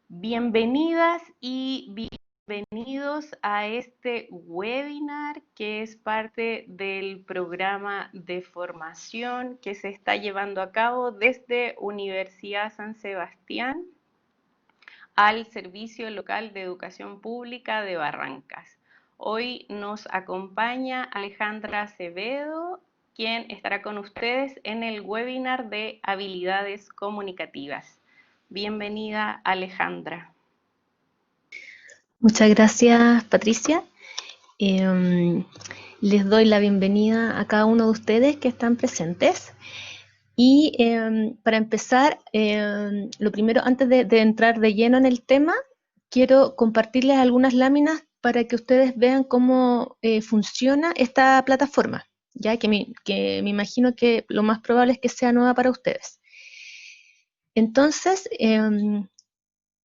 Bienvenidas y bienvenidos a este webinar que es parte del programa de formación que se está llevando a cabo desde Universidad San Sebastián al Servicio Local de Educación Pública de Barrancas. Hoy nos acompaña Alejandra Acevedo, quien estará con ustedes en el webinar de habilidades comunicativas. Bienvenida, Alejandra. Muchas gracias, Patricia. Les doy la bienvenida a cada uno de ustedes que están presentes. Y para empezar, lo primero, antes de entrar de lleno en el tema, quiero compartirles algunas láminas para que ustedes vean cómo funciona esta plataforma, ya que me imagino que lo más probable es que sea nueva para ustedes. Entonces,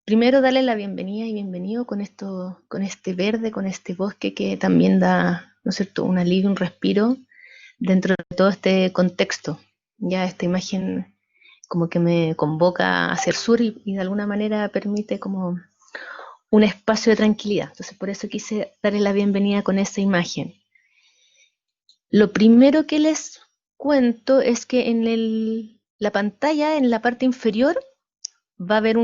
primero darle la bienvenida y bienvenido con este verde, con este bosque que también da, ¿no es cierto?, un alivio, un respiro dentro de todo este contexto. Ya esta imagen como que me convoca hacia el sur y de alguna manera permite como un espacio de tranquilidad. Entonces por eso quise darle la bienvenida con esa imagen. Lo primero que les cuento es que en la pantalla, en la parte inferior, va a haber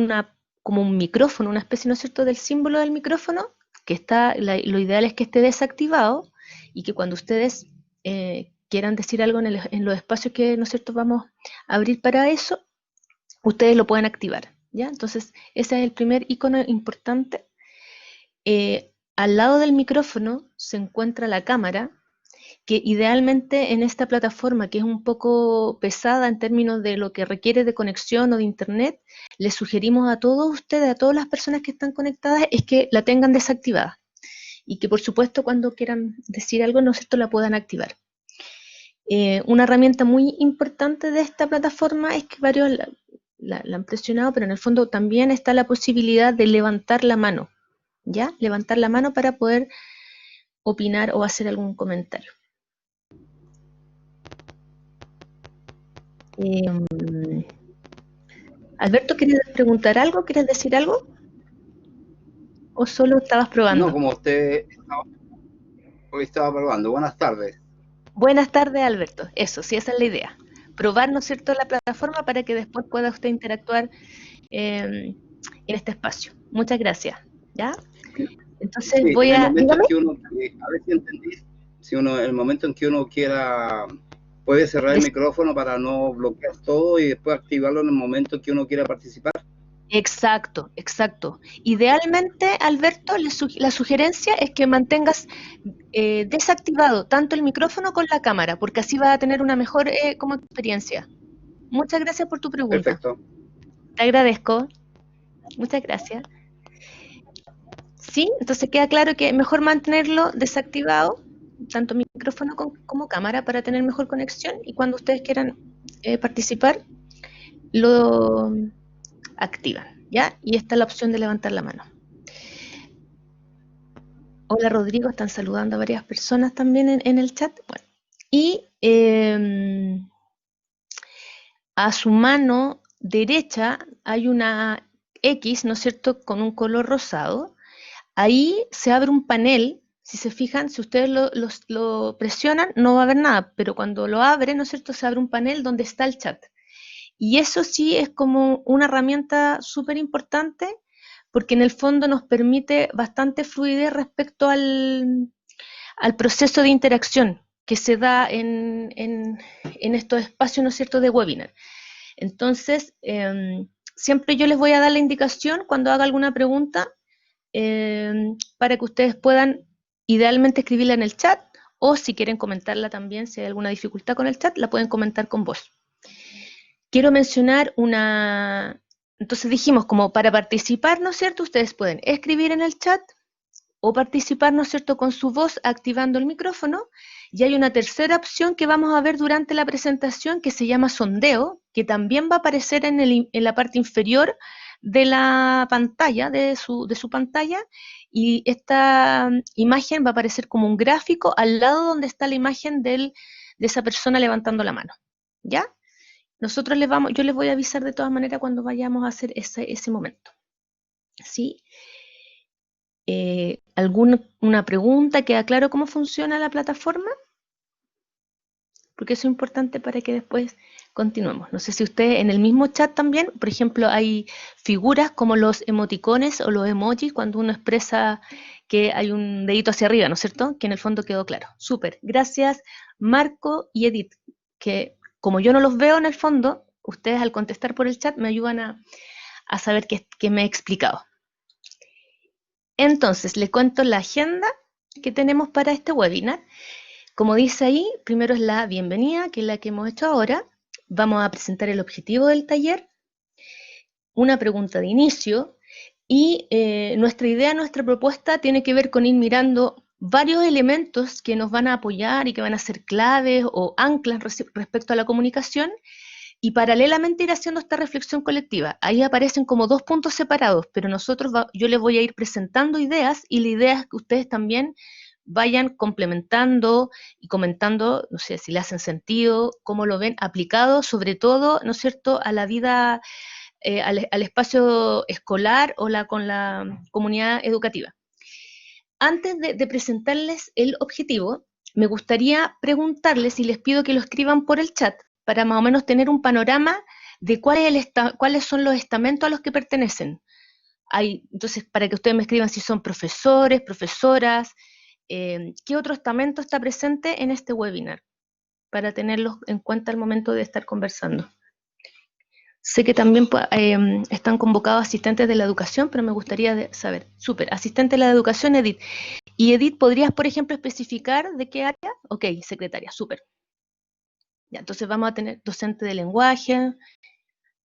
como un micrófono, una especie, ¿no es cierto?, del símbolo del micrófono, que lo ideal es que esté desactivado y que cuando ustedes quieran decir algo en los espacios que, ¿no es cierto?, vamos a abrir para eso, ustedes lo pueden activar, ¿ya? Entonces, ese es el primer icono importante. Al lado del micrófono se encuentra la cámara, que idealmente en esta plataforma, que es un poco pesada en términos de lo que requiere de conexión o de internet, les sugerimos a todos ustedes, a todas las personas que están conectadas, es que la tengan desactivada y que por supuesto cuando quieran decir algo, ¿no es cierto?, la puedan activar. Una herramienta muy importante de esta plataforma es que varios la han presionado, pero en el fondo también está la posibilidad de levantar la mano, ¿ya? Levantar la mano para poder opinar o hacer algún comentario. Alberto, ¿querías preguntar algo? ¿Quieres decir algo? ¿O solo estabas probando? No, como usted hoy estaba probando. Buenas tardes. Buenas tardes, Alberto. Eso, sí, esa es la idea. Probar, ¿no es cierto?, la plataforma para que después pueda usted interactuar en este espacio. Muchas gracias. ¿Ya? Entonces Sí, voy en el a... momento en Dígame. que uno, a ver si entendí, en el momento en que uno quiera, puede cerrar el micrófono para no bloquear todo y después activarlo en el momento en que uno quiera participar. Exacto, exacto. Idealmente, Alberto, la sugerencia es que mantengas desactivado tanto el micrófono como la cámara, porque así vas a tener una mejor como experiencia. Muchas gracias por tu pregunta. Perfecto. Te agradezco. Muchas gracias. Sí, entonces queda claro que mejor mantenerlo desactivado, tanto micrófono como cámara, para tener mejor conexión, y cuando ustedes quieran participar, lo activan, ¿ya? Y esta es la opción de levantar la mano. Hola Rodrigo, están saludando a varias personas también en el chat. Bueno, y a su mano derecha hay una X, ¿no es cierto?, con un color rosado. Ahí se abre un panel, si se fijan, si ustedes lo presionan no va a haber nada, pero cuando lo abren, ¿no es cierto?, se abre un panel donde está el chat. Y eso sí es como una herramienta súper importante porque en el fondo nos permite bastante fluidez respecto al proceso de interacción que se da en estos espacios, ¿no es cierto?, de webinar. Entonces, siempre yo les voy a dar la indicación cuando haga alguna pregunta para que ustedes puedan idealmente escribirla en el chat o si quieren comentarla también, si hay alguna dificultad con el chat, la pueden comentar con voz. Quiero mencionar entonces dijimos, como para participar, ¿no es cierto?, ustedes pueden escribir en el chat o participar, ¿no es cierto?, con su voz activando el micrófono. Y hay una tercera opción que vamos a ver durante la presentación que se llama sondeo, que también va a aparecer en la parte inferior de la pantalla, de su pantalla, y esta imagen va a aparecer como un gráfico al lado donde está la imagen de esa persona levantando la mano, ¿ya? nosotros yo les voy a avisar de todas maneras cuando vayamos a hacer ese momento. ¿Sí? ¿Alguna pregunta? ¿Queda claro cómo funciona la plataforma? Porque eso es importante para que después continuemos. No sé si ustedes en el mismo chat también, por ejemplo, hay figuras como los emoticones o los emojis cuando uno expresa que hay un dedito hacia arriba, ¿no es cierto? Que en el fondo quedó claro. Súper. Gracias, Marco y Edith, que como yo no los veo en el fondo, ustedes al contestar por el chat me ayudan a saber que me he explicado. Entonces, les cuento la agenda que tenemos para este webinar. Como dice ahí, primero es la bienvenida, que es la que hemos hecho ahora. Vamos a presentar el objetivo del taller, una pregunta de inicio y nuestra idea, nuestra propuesta tiene que ver con ir mirando varios elementos que nos van a apoyar y que van a ser claves o anclas respecto a la comunicación y paralelamente ir haciendo esta reflexión colectiva. Ahí aparecen como dos puntos separados, pero yo les voy a ir presentando ideas y la idea es que ustedes también vayan complementando y comentando, no sé, si le hacen sentido, cómo lo ven aplicado, sobre todo, ¿no es cierto?, a la vida, al espacio escolar o con la comunidad educativa. Antes de presentarles el objetivo, me gustaría preguntarles, y les pido que lo escriban por el chat, para más o menos tener un panorama de cuáles son los estamentos a los que pertenecen. Entonces, para que ustedes me escriban si son profesores, profesoras, qué otro estamento está presente en este webinar, para tenerlos en cuenta al momento de estar conversando. Sé que también están convocados asistentes de la educación, pero me gustaría saber. Súper, asistente de la educación, Edith. Y Edith, ¿podrías, por ejemplo, especificar de qué área? Ok, secretaria, súper. Ya, entonces vamos a tener docente de lenguaje.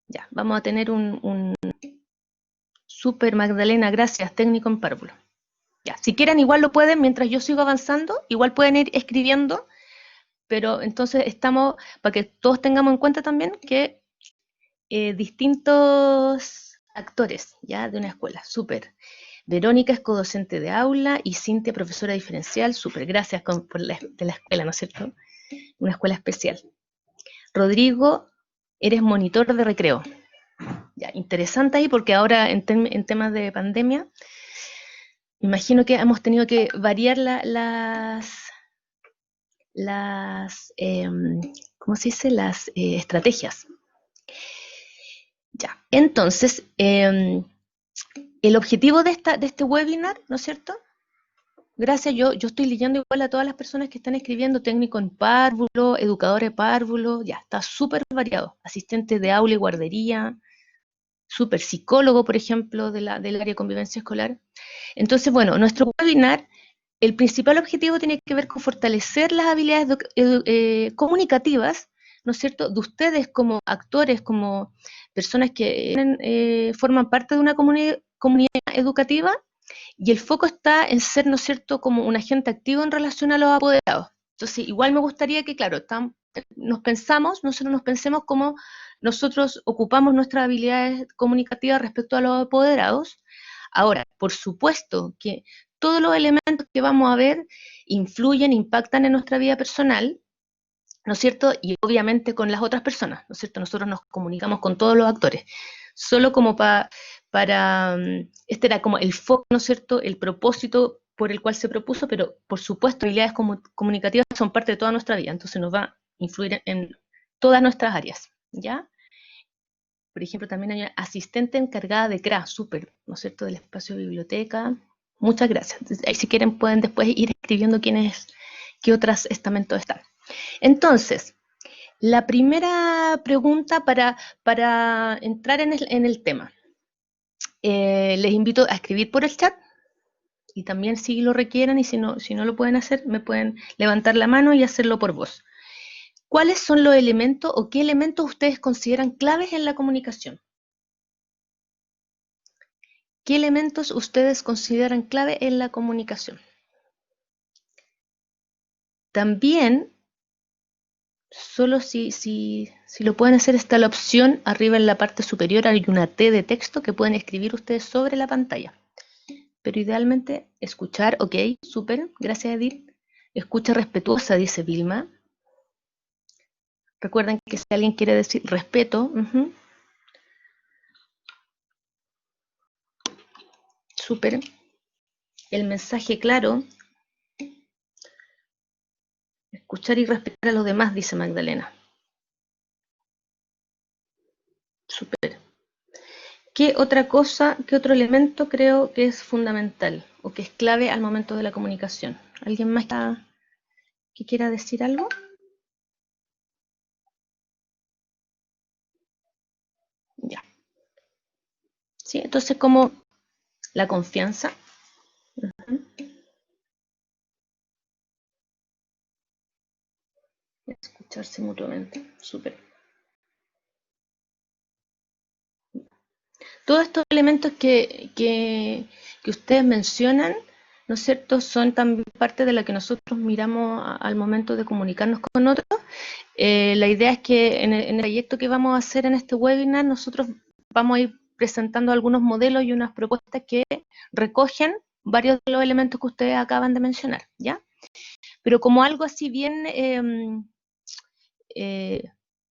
Ya, vamos a tener un súper, Magdalena, gracias, técnico en párvulo. Ya, si quieren igual lo pueden, mientras yo sigo avanzando, igual pueden ir escribiendo, pero entonces para que todos tengamos en cuenta también que distintos actores, ¿ya? De una escuela, súper. Verónica es codocente de aula y Cintia profesora diferencial, súper, gracias de la escuela, ¿no es cierto? Una escuela especial. Rodrigo, eres monitor de recreo. Ya, interesante ahí porque ahora en temas de pandemia, imagino que hemos tenido que variar ¿cómo se dice? Las estrategias. Ya, entonces, el objetivo de este webinar, ¿no es cierto? Gracias, yo estoy leyendo igual a todas las personas que están escribiendo, técnico en párvulo, educador de párvulo, ya, está súper variado. Asistente de aula y guardería, súper psicólogo, por ejemplo, del área de convivencia escolar. Entonces, bueno, nuestro webinar, el principal objetivo tiene que ver con fortalecer las habilidades comunicativas, ¿no es cierto?, de ustedes como actores, como personas que forman parte de una comunidad educativa, y el foco está en ser, ¿no es cierto?, como un agente activo en relación a los apoderados. Entonces, igual me gustaría que, claro, nosotros nos pensemos como nosotros ocupamos nuestras habilidades comunicativas respecto a los apoderados. Ahora, por supuesto que todos los elementos que vamos a ver influyen, impactan en nuestra vida personal, ¿no es cierto? Y obviamente con las otras personas, ¿no es cierto? Nosotros nos comunicamos con todos los actores. Solo como este era como el foco, ¿no es cierto? El propósito por el cual se propuso, pero por supuesto, habilidades comunicativas son parte de toda nuestra vida, entonces nos va a influir en todas nuestras áreas, ¿ya? Por ejemplo, también hay una asistente encargada de CRA, súper, ¿no es cierto?, del espacio de biblioteca. Muchas gracias. Entonces, ahí si quieren pueden después ir escribiendo qué otros estamentos están. Entonces, la primera pregunta para entrar en el tema. Les invito a escribir por el chat y también si lo requieren y si no lo pueden hacer, me pueden levantar la mano y hacerlo por voz. ¿Cuáles son los elementos o qué elementos ustedes consideran claves en la comunicación? ¿Qué elementos ustedes consideran clave en la comunicación? También, solo si lo pueden hacer, está la opción arriba en la parte superior, hay una T de texto que pueden escribir ustedes sobre la pantalla. Pero idealmente escuchar, ok, súper, gracias Edith. Escucha respetuosa, dice Vilma. Recuerden que si alguien quiere decir respeto, súper. El mensaje claro, escuchar y respetar a los demás, dice Magdalena. Súper. ¿Qué otra cosa, qué otro elemento creo que es fundamental o que es clave al momento de la comunicación? ¿Alguien más que quiera decir algo? Ya. ¿Sí? Entonces, como la confianza. Escucharse mutuamente. Súper. Todos estos elementos que ustedes mencionan, ¿no es cierto?, son también parte de la que nosotros miramos al momento de comunicarnos con otros. La idea es que en el proyecto que vamos a hacer en este webinar, nosotros vamos a ir presentando algunos modelos y unas propuestas que recogen varios de los elementos que ustedes acaban de mencionar, ¿ya? Pero como algo así bien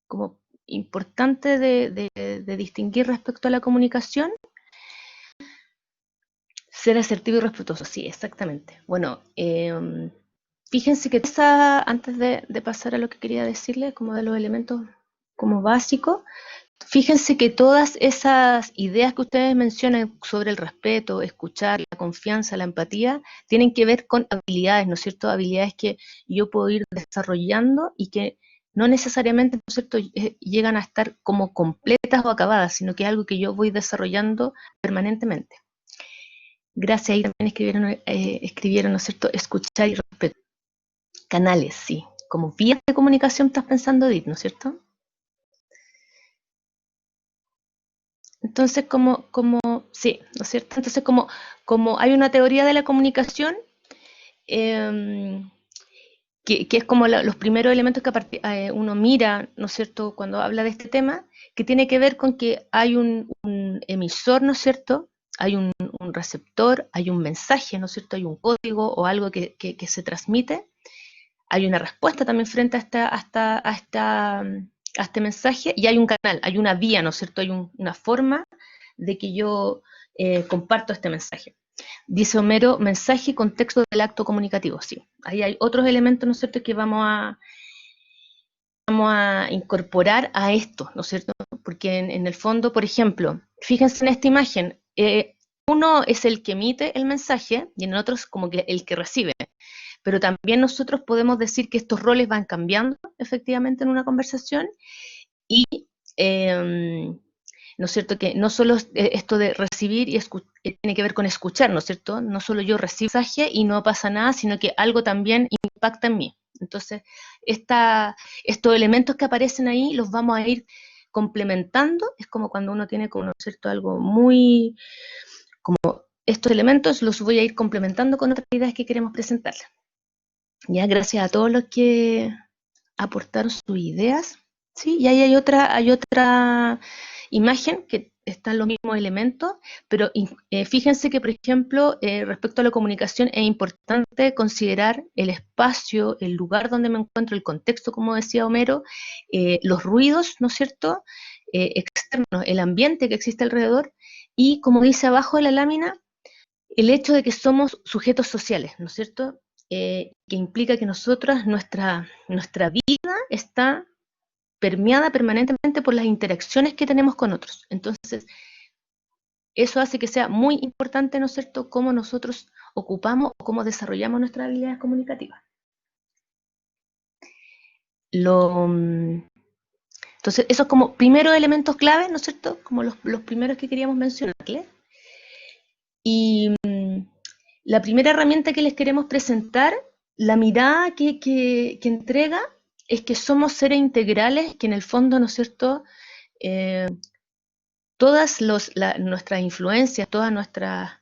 como importante de distinguir respecto a la comunicación, ser asertivo y respetuoso, sí, exactamente. Bueno, fíjense que antes de pasar a lo que quería decirles, como de los elementos como básicos, fíjense que todas esas ideas que ustedes mencionan sobre el respeto, escuchar, la confianza, la empatía, tienen que ver con habilidades, ¿no es cierto? Habilidades que yo puedo ir desarrollando y que no necesariamente, ¿no es cierto?, llegan a estar como completas o acabadas, sino que es algo que yo voy desarrollando permanentemente. Gracias, ahí también escribieron, ¿no es cierto?, escuchar y respetar. Canales, sí. Como vías de comunicación estás pensando, Edith, ¿no es cierto? Entonces, sí, ¿no es cierto? Entonces, como hay una teoría de la comunicación, que es como los primeros elementos que uno mira, ¿no es cierto?, cuando habla de este tema, que tiene que ver con que hay un emisor, ¿no es cierto?, hay un receptor, hay un mensaje, ¿no es cierto?, hay un código o algo que se transmite, hay una respuesta también frente a este mensaje y hay un canal, hay una vía, ¿no es cierto?, hay una forma de que yo comparto este mensaje. Dice Homero, mensaje y contexto del acto comunicativo, sí. Ahí hay otros elementos, ¿no es cierto?, que vamos a incorporar a esto, ¿no es cierto? Porque en el fondo, por ejemplo, fíjense en esta imagen, uno es el que emite el mensaje y en el otro es como que el que recibe. Pero también nosotros podemos decir que estos roles van cambiando efectivamente en una conversación y ¿no es cierto?, que no solo esto de recibir y tiene que ver con escuchar, ¿no es cierto? No solo yo recibo mensaje y no pasa nada, sino que algo también impacta en mí. Entonces, estos elementos que aparecen ahí los vamos a ir complementando. Es como cuando uno tiene, como, ¿no es cierto?, algo muy, como estos elementos los voy a ir complementando con otras ideas que queremos presentarles. Ya, gracias a todos los que aportaron sus ideas. Sí, y ahí hay otra imagen que están los mismos elementos, pero fíjense que, por ejemplo, respecto a la comunicación es importante considerar el espacio, el lugar donde me encuentro, el contexto, como decía Homero, los ruidos, ¿no es cierto?, externos, el ambiente que existe alrededor, y como dice abajo de la lámina, el hecho de que somos sujetos sociales, ¿no es cierto?, que implica que nosotras, nuestra vida está permeada permanentemente por las interacciones que tenemos con otros. Entonces, eso hace que sea muy importante, ¿no es cierto?, cómo nosotros ocupamos o cómo desarrollamos nuestras habilidades comunicativas. Entonces, esos como primeros elementos claves, ¿no es cierto?, como los primeros que queríamos mencionarles. Y la primera herramienta que les queremos presentar, la mirada que entrega, es que somos seres integrales, que en el fondo, ¿no es cierto?, todas nuestras influencias, toda nuestra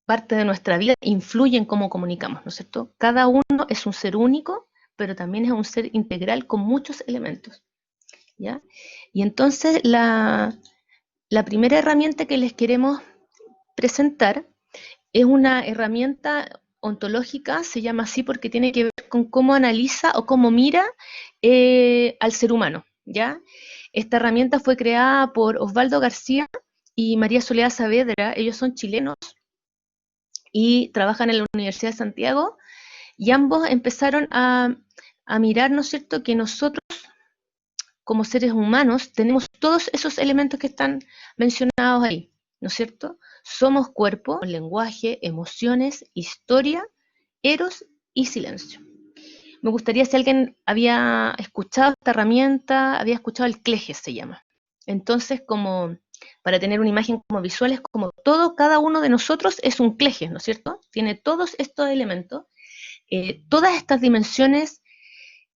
parte de nuestra vida influyen en cómo comunicamos, ¿no es cierto? Cada uno es un ser único, pero también es un ser integral con muchos elementos, ¿ya? Y entonces la primera herramienta que les queremos presentar es una herramienta ontológica se llama así porque tiene que ver con cómo analiza o cómo mira al ser humano, ¿ya? Esta herramienta fue creada por Osvaldo García y María Soledad Saavedra. Ellos son chilenos y trabajan en la Universidad de Santiago, y ambos empezaron a mirar, ¿no es cierto?, que nosotros como seres humanos tenemos todos esos elementos que están mencionados ahí, ¿no es cierto? Somos cuerpo, lenguaje, emociones, historia, eros y silencio. Me gustaría si alguien había escuchado esta herramienta, había escuchado el Cleges, se llama. Entonces, como para tener una imagen como visual, es como todo, cada uno de nosotros es un Cleges, ¿no es cierto? Tiene todos estos elementos, todas estas dimensiones,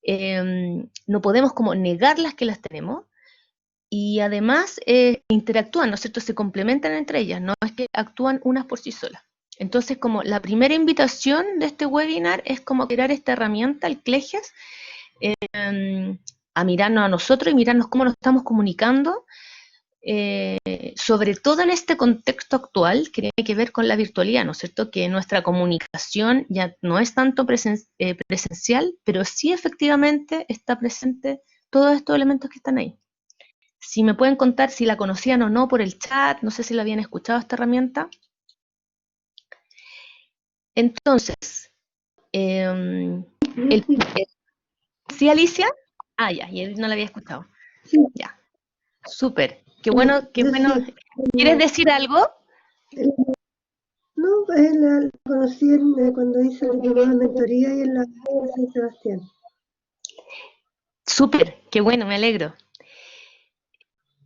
no podemos como negarlas que las tenemos, y además interactúan, ¿no es cierto? Se complementan entre ellas, no es que actúan unas por sí solas. Entonces, como la primera invitación de este webinar es como crear esta herramienta, el Cleges, a mirarnos a nosotros y mirarnos cómo nos estamos comunicando, sobre todo en este contexto actual que tiene que ver con la virtualidad, ¿no es cierto? Que nuestra comunicación ya no es tanto presencial, pero sí efectivamente está presente todos estos elementos que están ahí. Si me pueden contar si la conocían o no por el chat, no sé si la habían escuchado esta herramienta. Entonces, ¿sí, Alicia? Ah, ya, no la había escuchado. Sí. Ya, súper. Qué bueno, qué bueno. Sí. ¿Quieres decir algo? No, pues la conocí cuando hice el diplomado de mentoría y en la San Sebastián. Súper, qué bueno, me alegro.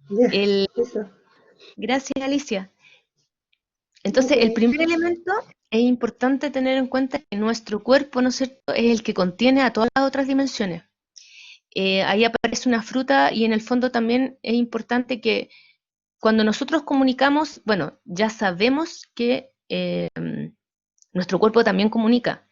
Ya, eso. Gracias, Alicia. Entonces, el primer elemento es importante tener en cuenta que nuestro cuerpo, ¿no es cierto?, es el que contiene a todas las otras dimensiones. Ahí aparece una fruta y en el fondo también es importante que cuando nosotros comunicamos, bueno, ya sabemos que nuestro cuerpo también comunica,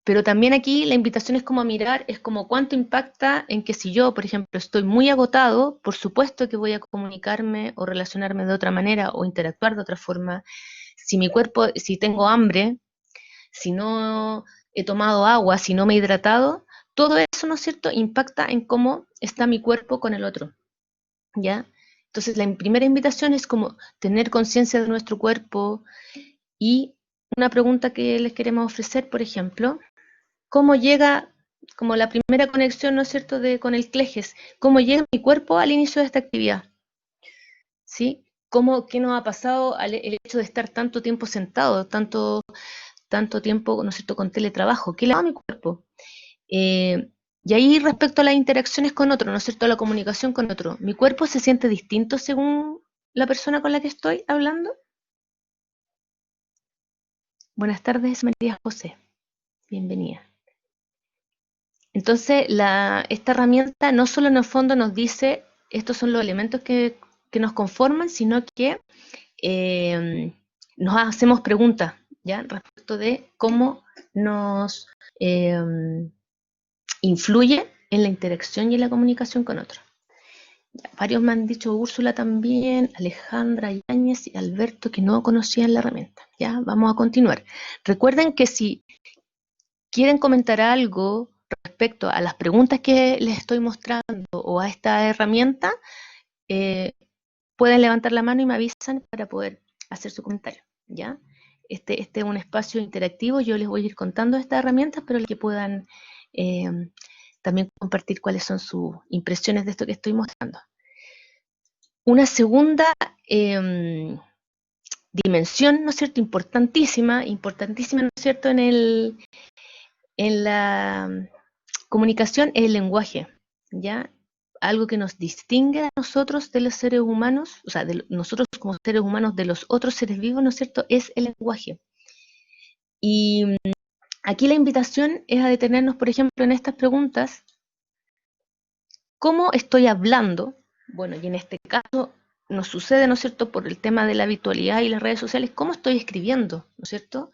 pero también aquí la invitación es como a mirar, es como cuánto impacta en que si yo, por ejemplo, estoy muy agotado, por supuesto que voy a comunicarme o relacionarme de otra manera o interactuar de otra forma. Si mi cuerpo, si tengo hambre, si no he tomado agua, si no me he hidratado, todo eso, ¿no es cierto?, impacta en cómo está mi cuerpo con el otro, ¿ya? Entonces, la primera invitación es como tener conciencia de nuestro cuerpo. Y una pregunta que les queremos ofrecer, por ejemplo, ¿cómo llega, como la primera conexión, ¿no es cierto?, con el Cleges, cómo llega mi cuerpo al inicio de esta actividad? ¿Sí? ¿Qué nos ha pasado el hecho de estar tanto tiempo sentado, tanto tiempo, ¿no es cierto?, con teletrabajo? ¿Qué le ha dado a mi cuerpo? Y ahí respecto a las interacciones con otro, ¿no es cierto?, a la comunicación con otro, ¿mi cuerpo se siente distinto según la persona con la que estoy hablando? Buenas tardes, María José. Bienvenida. Entonces, esta herramienta no solo en el fondo nos dice estos son los elementos que nos conforman, sino que nos hacemos preguntas, ¿ya?, respecto de cómo nos influye en la interacción y en la comunicación con otros. Varios me han dicho, Úrsula también, Alejandra Yáñez y Alberto, que no conocían la herramienta. Ya, vamos a continuar. Recuerden que si quieren comentar algo respecto a las preguntas que les estoy mostrando o a esta herramienta, pueden levantar la mano y me avisan para poder hacer su comentario, ¿ya? Este es un espacio interactivo, yo les voy a ir contando estas herramientas, pero que puedan también compartir cuáles son sus impresiones de esto que estoy mostrando. Una segunda dimensión, ¿no es cierto?, importantísima, ¿no es cierto?, en la comunicación es el lenguaje, ¿ya? Algo que nos distingue a nosotros de los seres humanos, o sea, de nosotros como seres humanos de los otros seres vivos, ¿no es cierto?, es el lenguaje. Y aquí la invitación es a detenernos, por ejemplo, en estas preguntas. ¿Cómo estoy hablando? Bueno, y en este caso nos sucede, ¿no es cierto?, por el tema de la habitualidad y las redes sociales, ¿cómo estoy escribiendo? ¿No es cierto?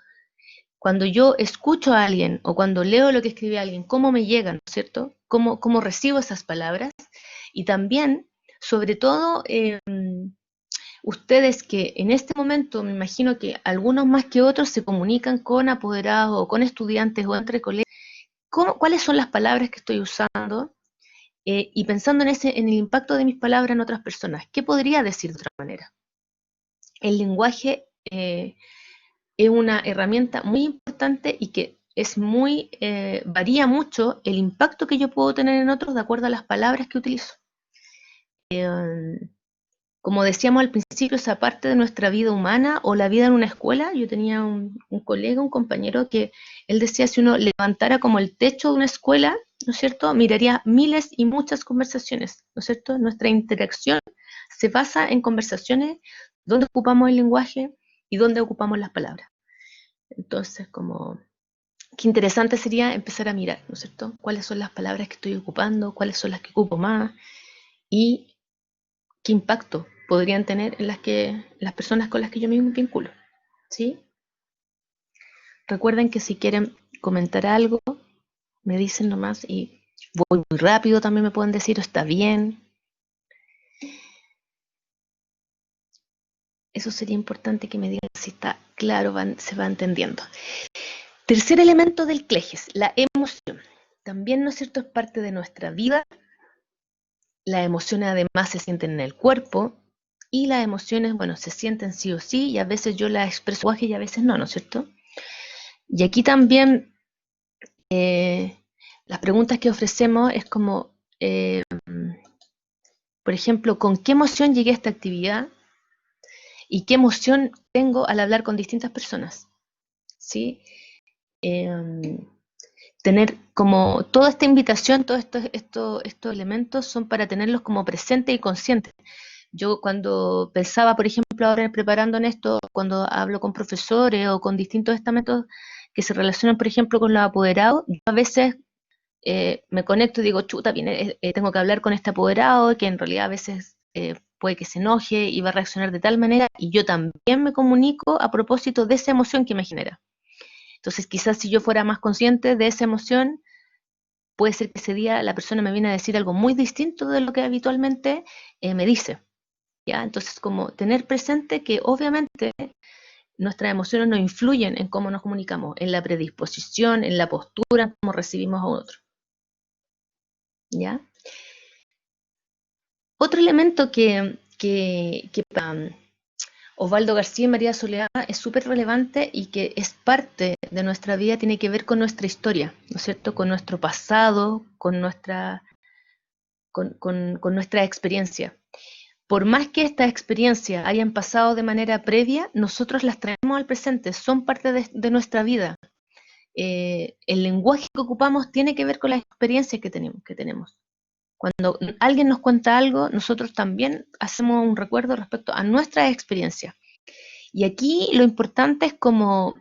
Cuando yo escucho a alguien o cuando leo lo que escribe alguien, ¿cómo me llegan? ¿No es cierto? ¿Cómo recibo esas palabras? Y también, sobre todo, ustedes que en este momento, me imagino que algunos más que otros se comunican con apoderados o con estudiantes o entre colegas, ¿cuáles son las palabras que estoy usando? Y pensando en el impacto de mis palabras en otras personas, ¿qué podría decir de otra manera? El lenguaje es una herramienta muy importante y que varía mucho el impacto que yo puedo tener en otros de acuerdo a las palabras que utilizo. Como decíamos al principio, esa parte de nuestra vida humana o la vida en una escuela, yo tenía un colega, un compañero, que él decía, si uno levantara como el techo de una escuela, ¿no es cierto?, miraría miles y muchas conversaciones, ¿no es cierto? Nuestra interacción se basa en conversaciones donde ocupamos el lenguaje y donde ocupamos las palabras. Entonces, como, qué interesante sería empezar a mirar, ¿no es cierto?, cuáles son las palabras que estoy ocupando, cuáles son las que ocupo más y qué impacto podrían tener en las personas con las que yo me vinculo, ¿sí? Recuerden que si quieren comentar algo, me dicen nomás y voy muy rápido, también me pueden decir, está bien. Eso sería importante que me digan si está claro, se va entendiendo. Tercer elemento del CLEGES, la emoción. También, ¿no es cierto?, es parte de nuestra vida. Las emociones además se sienten en el cuerpo y las emociones, bueno, se sienten sí o sí y a veces yo las expreso y a veces no, ¿no es cierto? Y aquí también las preguntas que ofrecemos es como, por ejemplo, ¿con qué emoción llegué a esta actividad? ¿Y qué emoción tengo al hablar con distintas personas? ¿Sí? Tener como toda esta invitación, todos estos elementos son para tenerlos como presentes y conscientes. Yo cuando pensaba, por ejemplo, ahora preparando en esto, cuando hablo con profesores o con distintos estamentos que se relacionan, por ejemplo, con los apoderados, yo a veces me conecto y digo, chuta, tengo que hablar con este apoderado, que en realidad a veces puede que se enoje y va a reaccionar de tal manera, y yo también me comunico a propósito de esa emoción que me genera. Entonces, quizás si yo fuera más consciente de esa emoción, puede ser que ese día la persona me viene a decir algo muy distinto de lo que habitualmente me dice. ¿Ya? Entonces, como tener presente que obviamente nuestras emociones nos influyen en cómo nos comunicamos, en la predisposición, en la postura, en cómo recibimos a otro. ¿Ya? Otro elemento que Osvaldo García y María Soledad es súper relevante y que es parte de nuestra vida, tiene que ver con nuestra historia, ¿no es cierto? Con nuestro pasado, con nuestra experiencia. Por más que estas experiencias hayan pasado de manera previa, nosotros las traemos al presente, son parte de nuestra vida. El lenguaje que ocupamos tiene que ver con las experiencias que tenemos. Cuando alguien nos cuenta algo, nosotros también hacemos un recuerdo respecto a nuestra experiencia. Y aquí lo importante es como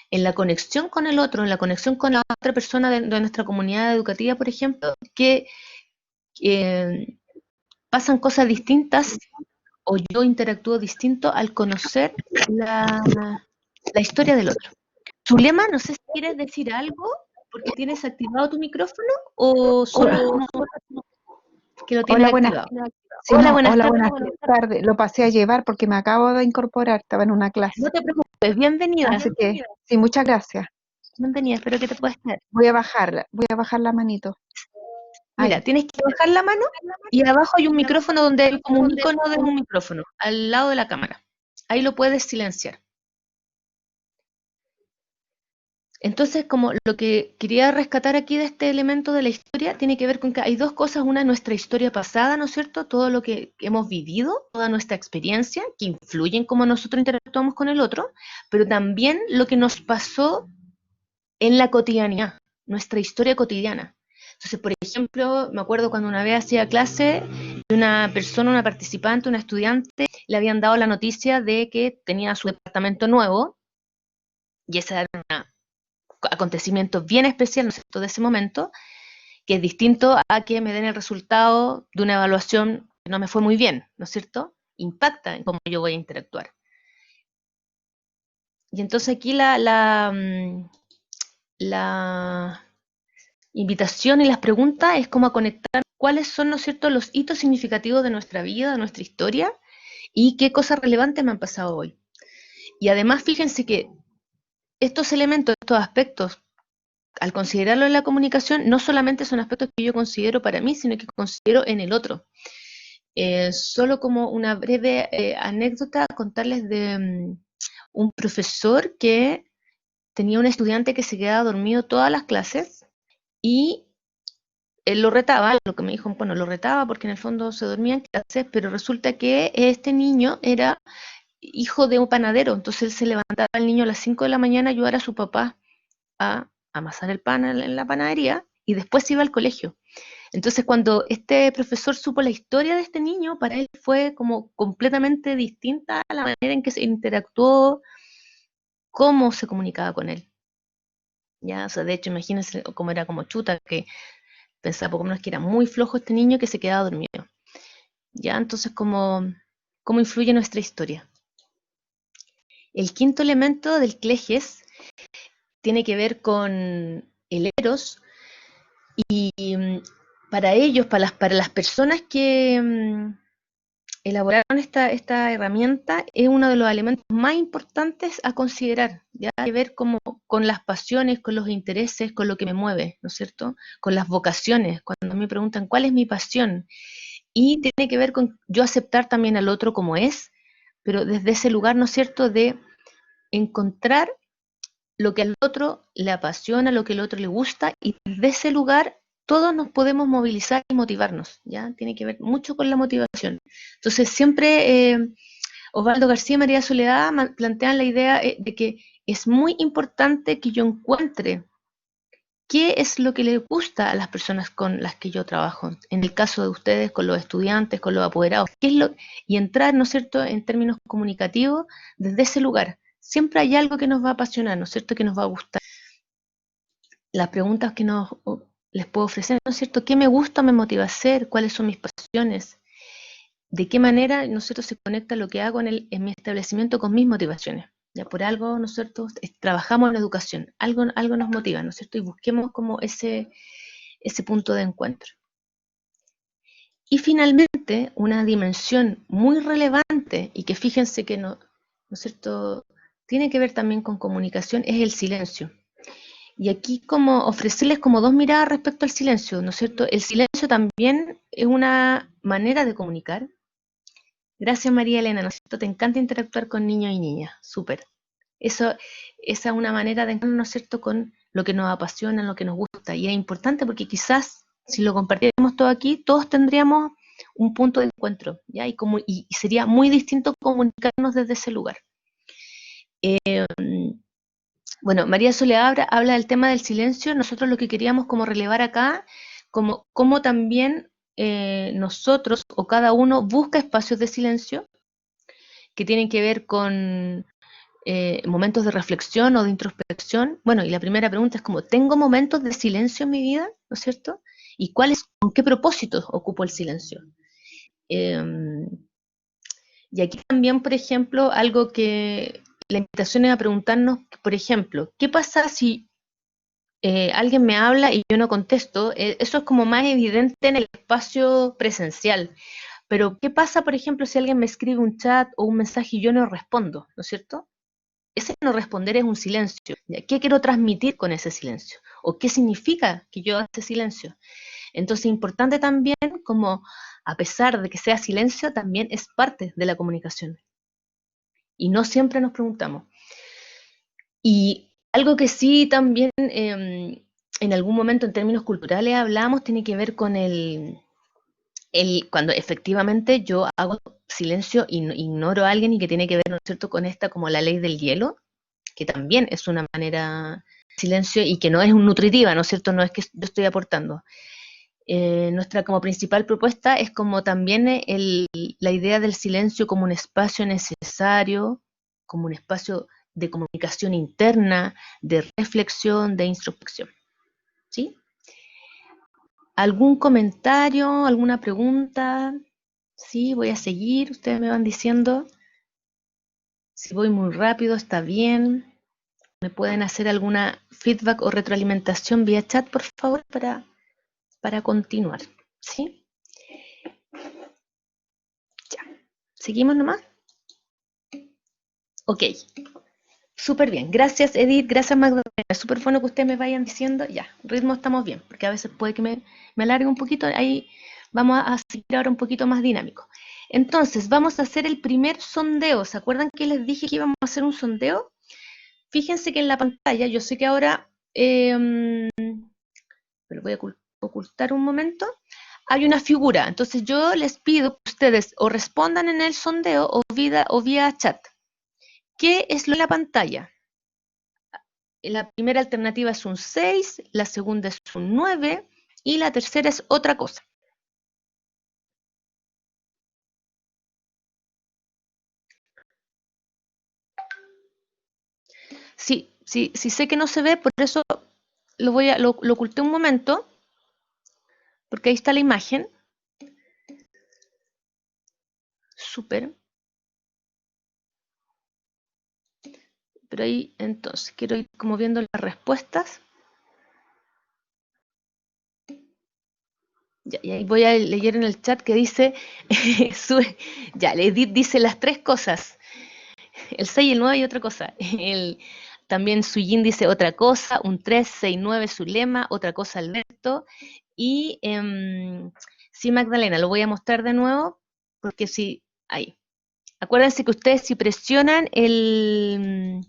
en la conexión con el otro, en la conexión con la otra persona de nuestra comunidad educativa, por ejemplo, que pasan cosas distintas o yo interactúo distinto al conocer la historia del otro. Zulema, no sé si quieres decir algo porque tienes activado tu micrófono o solo que lo tienes Hola, buenas. activado. Sí, Hola, no, buenas hola, tardes. buenas tardes. Lo pasé a llevar porque me acabo de incorporar, estaba en una clase. No te preocupes, bienvenida. Así que, sí, muchas gracias. Bienvenida, espero que te puedas quedar. Voy a bajar la manito. Mira, Ahí. tienes que bajar la mano y abajo hay un micrófono donde hay como un icono de un micrófono, al lado de la cámara. Ahí lo puedes silenciar. Entonces, como lo que quería rescatar aquí de este elemento de la historia tiene que ver con que hay dos cosas. Una, nuestra historia pasada, ¿no es cierto? Todo lo que hemos vivido, toda nuestra experiencia, que influye en cómo nosotros interactuamos con el otro, pero también lo que nos pasó en la cotidianidad, nuestra historia cotidiana. Entonces, por ejemplo, me acuerdo cuando una vez hacía clase, una persona, una participante, una estudiante, le habían dado la noticia de que tenía su departamento nuevo, y ese era un acontecimiento bien especial, ¿no es cierto?, de ese momento, que es distinto a que me den el resultado de una evaluación que no me fue muy bien, ¿no es cierto? Impacta en cómo yo voy a interactuar. Y entonces aquí la invitación y las preguntas es como a conectar cuáles son, ¿no es cierto?, los hitos significativos de nuestra vida, de nuestra historia, y qué cosas relevantes me han pasado hoy. Y además, fíjense que estos elementos, estos aspectos, al considerarlo en la comunicación, no solamente son aspectos que yo considero para mí, sino que considero en el otro. Solo como una breve anécdota, contarles de un profesor que tenía un estudiante que se quedaba dormido todas las clases y él lo retaba, lo que me dijo, bueno, lo retaba porque en el fondo se dormía en clases, pero resulta que este niño era hijo de un panadero, entonces él se levantaba el niño a las 5 de la mañana a ayudar a su papá a amasar el pan en la panadería y después se iba al colegio. Entonces cuando este profesor supo la historia de este niño, para él fue como completamente distinta a la manera en que se interactuó, cómo se comunicaba con él. Ya, o sea, de hecho, imagínense cómo era como chuta, que pensaba por lo menos que era muy flojo este niño que se quedaba dormido. Ya, entonces, ¿cómo influye nuestra historia? El quinto elemento del Cleges tiene que ver con el Eros y para ellos, para las personas que elaboraron esta herramienta, es uno de los elementos más importantes a considerar, ya que ver como con las pasiones, con los intereses, con lo que me mueve, ¿no es cierto? Con las vocaciones, cuando me preguntan cuál es mi pasión, y tiene que ver con yo aceptar también al otro como es, pero desde ese lugar, ¿no es cierto?, de encontrar lo que al otro le apasiona, lo que al otro le gusta, y desde ese lugar todos nos podemos movilizar y motivarnos, ¿ya? Tiene que ver mucho con la motivación. Entonces, siempre Osvaldo García y María Soledad plantean la idea de que es muy importante que yo encuentre qué es lo que le gusta a las personas con las que yo trabajo. En el caso de ustedes, con los estudiantes, con los apoderados, y entrar, ¿no es cierto?, en términos comunicativos desde ese lugar. Siempre hay algo que nos va a apasionar, ¿no es cierto?, que nos va a gustar. Las preguntas que les puedo ofrecer, ¿no es cierto?, ¿qué me gusta, me motiva a hacer? ¿Cuáles son mis pasiones? ¿De qué manera, ¿no es cierto?, se conecta lo que hago en mi establecimiento con mis motivaciones? Ya por algo, ¿no es cierto?, trabajamos en la educación, algo nos motiva, ¿no es cierto?, y busquemos como ese punto de encuentro. Y finalmente, una dimensión muy relevante, y que fíjense que ¿no es cierto?, tiene que ver también con comunicación, es el silencio. Y aquí como ofrecerles como dos miradas respecto al silencio, ¿no es cierto? El silencio también es una manera de comunicar. Gracias, María Elena, ¿no es cierto? Te encanta interactuar con niños y niñas, súper. Esa es una manera de encontrarnos, ¿no es cierto?, con lo que nos apasiona, lo que nos gusta. Y es importante porque quizás si lo compartiéramos todo aquí, todos tendríamos un punto de encuentro, ¿ya? Y sería muy distinto comunicarnos desde ese lugar. Bueno, María Soledad habla del tema del silencio. Nosotros lo que queríamos como relevar acá, como también nosotros o cada uno busca espacios de silencio que tienen que ver con momentos de reflexión o de introspección. Bueno, y la primera pregunta es como, ¿tengo momentos de silencio en mi vida? ¿No es cierto? ¿Y con qué propósitos ocupo el silencio? Y aquí también, por ejemplo, algo que la invitación es a preguntarnos, por ejemplo, ¿qué pasa si alguien me habla y yo no contesto? Eso es como más evidente en el espacio presencial. Pero, ¿qué pasa, por ejemplo, si alguien me escribe un chat o un mensaje y yo no respondo? ¿No es cierto? Ese no responder es un silencio. ¿Qué quiero transmitir con ese silencio? ¿O qué significa que yo haga ese silencio? Entonces, importante también, como a pesar de que sea silencio, también es parte de la comunicación. Y no siempre nos preguntamos. Y algo que sí también en algún momento en términos culturales hablamos tiene que ver con cuando efectivamente yo hago silencio y ignoro a alguien y que tiene que ver, ¿no es cierto?, con esta como la ley del hielo, que también es una manera de silencio y que no es nutritiva, ¿no es cierto?, no es que yo estoy aportando. Nuestra como principal propuesta es como también la idea del silencio como un espacio necesario, como un espacio de comunicación interna, de reflexión, de introspección. ¿Sí? ¿Algún comentario, alguna pregunta? Sí, voy a seguir, ustedes me van diciendo. Si voy muy rápido, está bien. me pueden hacer alguna feedback o retroalimentación vía chat, por favor, para continuar. ¿Sí? Ya. ¿Seguimos nomás? Ok. Súper bien. Gracias, Edith. Gracias, Magdalena. Es súper bueno que ustedes me vayan diciendo, ya, ritmo estamos bien, porque a veces puede que me alargue un poquito. Ahí vamos a seguir ahora un poquito más dinámico. Entonces, vamos a hacer el primer sondeo. ¿Se acuerdan que les dije que íbamos a hacer un sondeo? Fíjense que en la pantalla, yo sé que ahora, me lo voy a ocultar un momento, hay una figura. Entonces yo les pido que ustedes o respondan en el sondeo o vía chat. ¿Qué es lo en la pantalla? La primera alternativa es un 6, la segunda es un 9 y la tercera es otra cosa. Sí, sé que no se ve, por eso lo oculté un momento, porque ahí está la imagen. Súper. Pero ahí, entonces, quiero ir como viendo las respuestas. Ya, y ahí voy a leer en el chat que dice, ya, Edith dice las tres cosas, el 6 y el 9 y otra cosa. También Suyin dice otra cosa, un 3, 6, 9 su lema, otra cosa Alberto. Y sí, Magdalena, lo voy a mostrar de nuevo, porque sí, ahí. Acuérdense que ustedes si presionan en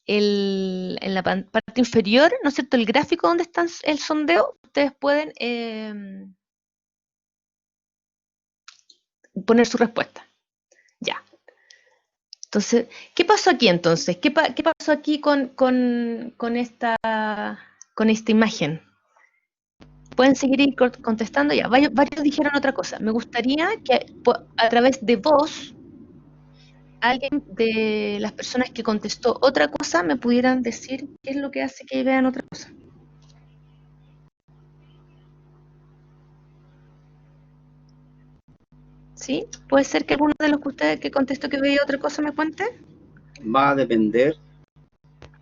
la parte inferior, ¿no es cierto?, el gráfico donde está el sondeo, ustedes pueden poner su respuesta. Ya. Entonces, ¿qué pasó aquí entonces? ¿Qué pasó aquí con esta imagen? Pueden seguir contestando ya. Varios dijeron otra cosa. Me gustaría que a través de voz, alguien de las personas que contestó otra cosa me pudieran decir qué es lo que hace que vean otra cosa. ¿Sí? ¿Puede ser que alguno de los que ustedes que contestó que veía otra cosa me cuente? Va a depender.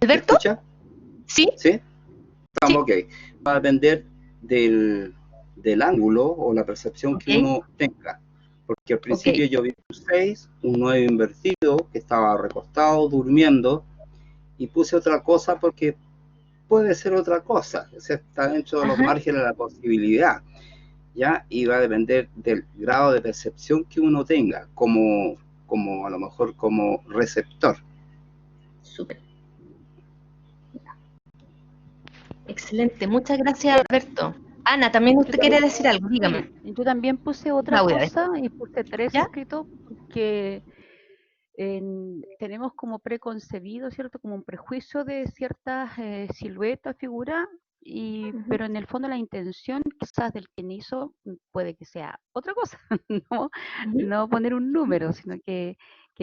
¿Me ¿Alberto? escucha? ¿Sí? ¿Sí? Estamos Sí. ok. Va a depender del ángulo o la percepción que uno tenga. Porque al principio yo vi un 6, un 9 invertido, que estaba recostado, durmiendo, y puse otra cosa porque puede ser otra cosa. O sea, está dentro de los márgenes de la posibilidad. ¿Ya? Y va a depender del grado de percepción que uno tenga, como a lo mejor como receptor. Súper. Excelente, muchas gracias, Alberto. Ana, también usted quiere decir algo, dígame. Sí, yo también puse otra Claudia, cosa y puse 3 ¿ya? escritos porque tenemos como preconcebido, ¿cierto? Como un prejuicio de ciertas siluetas, figuras, pero en el fondo la intención quizás del quien hizo puede que sea otra cosa, no poner un número, sino que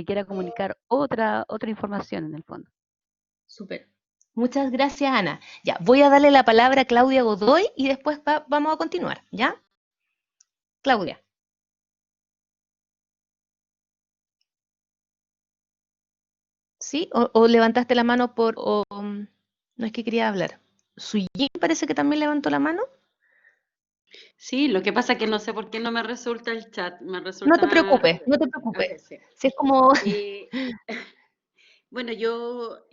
quiera comunicar otra información en el fondo. Súper. Muchas gracias, Ana. Ya, voy a darle la palabra a Claudia Godoy y después vamos a continuar, ¿ya? Claudia. ¿Sí? ¿O levantaste la mano no es que quería hablar? ¿Suyin parece que también levantó la mano? Sí, lo que pasa es que no sé por qué no me resulta el chat. Me resulta... No te preocupes, no te preocupes. Okay, sí. Si es como... Bueno, yo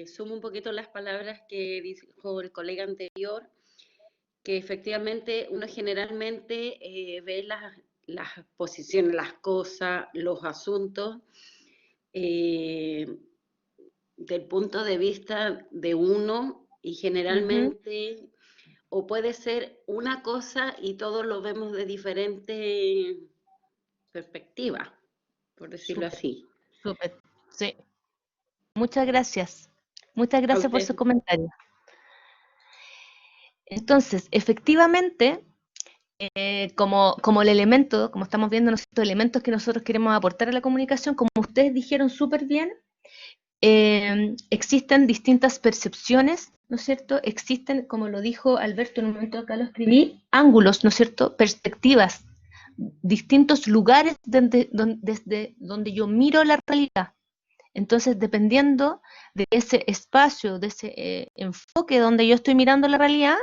sumo un poquito las palabras que dijo el colega anterior, que efectivamente uno generalmente ve las posiciones, las cosas, los asuntos del punto de vista de uno y generalmente o puede ser una cosa y todos lo vemos de diferente perspectiva, por decirlo así. Súper, sí. Muchas gracias. Muchas gracias por su comentario. Entonces, efectivamente, como el elemento, como estamos viendo nosotros, elementos que nosotros queremos aportar a la comunicación, como ustedes dijeron súper bien, existen distintas percepciones, ¿no es cierto? Existen, como lo dijo Alberto en un momento acá lo escribí, ángulos, ¿no es cierto? Perspectivas, distintos lugares desde donde yo miro la realidad. Entonces, dependiendo de ese espacio, de ese enfoque donde yo estoy mirando la realidad,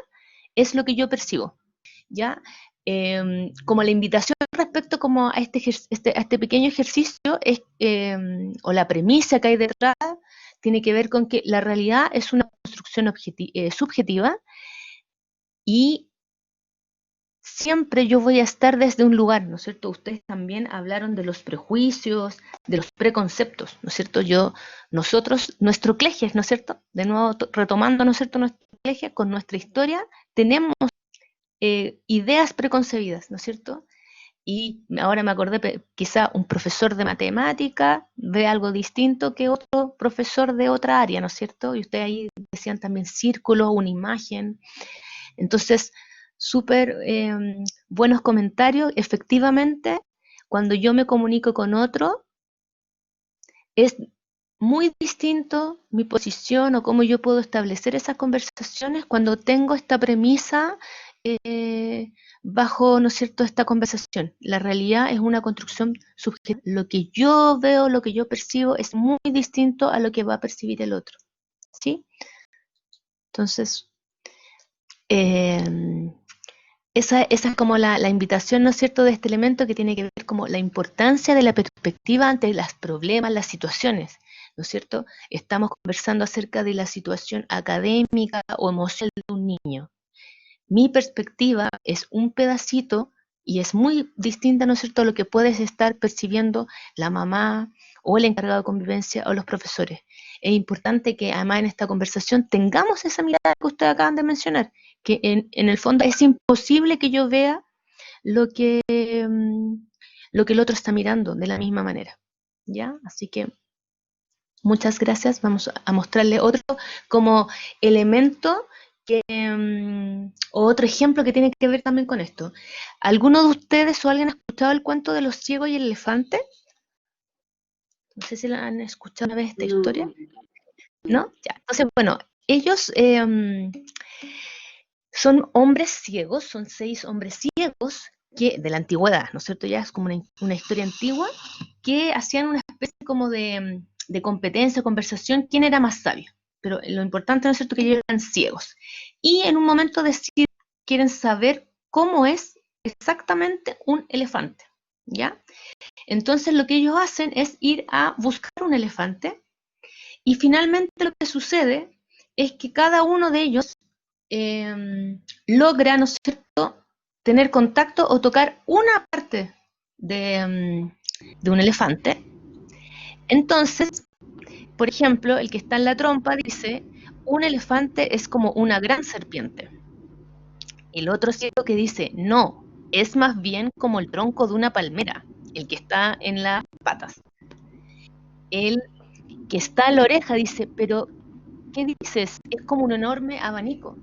es lo que yo percibo, ¿ya? Como la invitación respecto como a este pequeño ejercicio es, o la premisa que hay detrás, tiene que ver con que la realidad es una construcción subjetiva y siempre yo voy a estar desde un lugar, ¿no es cierto? Ustedes también hablaron de los prejuicios, de los preconceptos, ¿no es cierto? Nosotros, nuestro cleje, ¿no es cierto? De nuevo, retomando, ¿no es cierto? Nuestro cleje con nuestra historia, tenemos ideas preconcebidas, ¿no es cierto? Y ahora me acordé, quizá un profesor de matemática ve algo distinto que otro profesor de otra área, ¿no es cierto? Y ustedes ahí decían también círculo, una imagen. Entonces, súper buenos comentarios. Efectivamente, cuando yo me comunico con otro, es muy distinto mi posición o cómo yo puedo establecer esas conversaciones cuando tengo esta premisa bajo, ¿no es cierto?, esta conversación. La realidad es una construcción subjetiva. Lo que yo veo, lo que yo percibo es muy distinto a lo que va a percibir el otro, ¿sí? Entonces, esa es como la invitación, ¿no es cierto?, de este elemento que tiene que ver como la importancia de la perspectiva ante los problemas, las situaciones, ¿no es cierto? Estamos conversando acerca de la situación académica o emocional de un niño. Mi perspectiva es un pedacito y es muy distinta, ¿no es cierto?, a lo que puedes estar percibiendo la mamá o el encargado de convivencia o los profesores. Es importante que además en esta conversación tengamos esa mirada que ustedes acaban de mencionar, que en el fondo es imposible que yo vea lo que el otro está mirando de la misma manera, ¿ya? Así que muchas gracias. Vamos a mostrarle otro como elemento que, otro ejemplo que tiene que ver también con esto. ¿Alguno de ustedes o alguien ha escuchado el cuento de los ciegos y el elefante? No sé si la han escuchado una vez esta historia. ¿No? Ya. Entonces, bueno, ellos son hombres ciegos, son 6 hombres ciegos que, de la antigüedad, ¿no es cierto? Ya es como una historia antigua, que hacían una especie como de competencia, conversación, quién era más sabio. Pero lo importante, ¿no es cierto?, que ellos eran ciegos. Y en un momento deciden, quieren saber cómo es exactamente un elefante, ¿ya? Entonces lo que ellos hacen es ir a buscar un elefante y finalmente lo que sucede es que cada uno de ellos logra, ¿no es cierto?, tener contacto o tocar una parte de un elefante. Entonces, por ejemplo, el que está en la trompa dice, un elefante es como una gran serpiente. El otro ciego que dice, no, es más bien como el tronco de una palmera, el que está en las patas. El que está en la oreja dice, pero ¿qué dices? Es como un enorme abanico.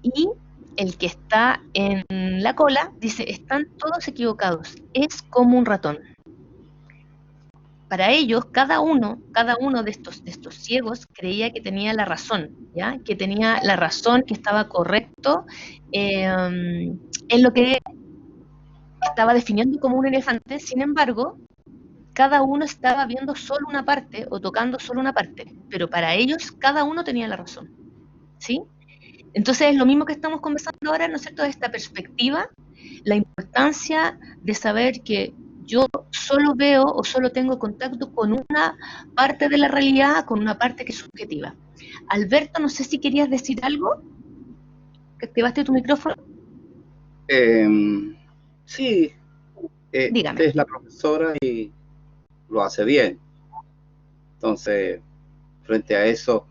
Y el que está en la cola dice, están todos equivocados, es como un ratón. Para ellos, cada uno de estos ciegos creía que tenía la razón, ¿ya? Que tenía la razón, que estaba correcto en lo que estaba definiendo como un elefante. Sin embargo, cada uno estaba viendo solo una parte o tocando solo una parte, pero para ellos cada uno tenía la razón, ¿sí? Entonces es lo mismo que estamos conversando ahora, ¿no es cierto?, de esta perspectiva, la importancia de saber que yo solo veo o solo tengo contacto con una parte de la realidad, con una parte que es subjetiva. Alberto, no sé si querías decir algo, que activaste tu micrófono. Sí, Dígame. usted es la profesora y lo hace bien. Entonces, frente a eso,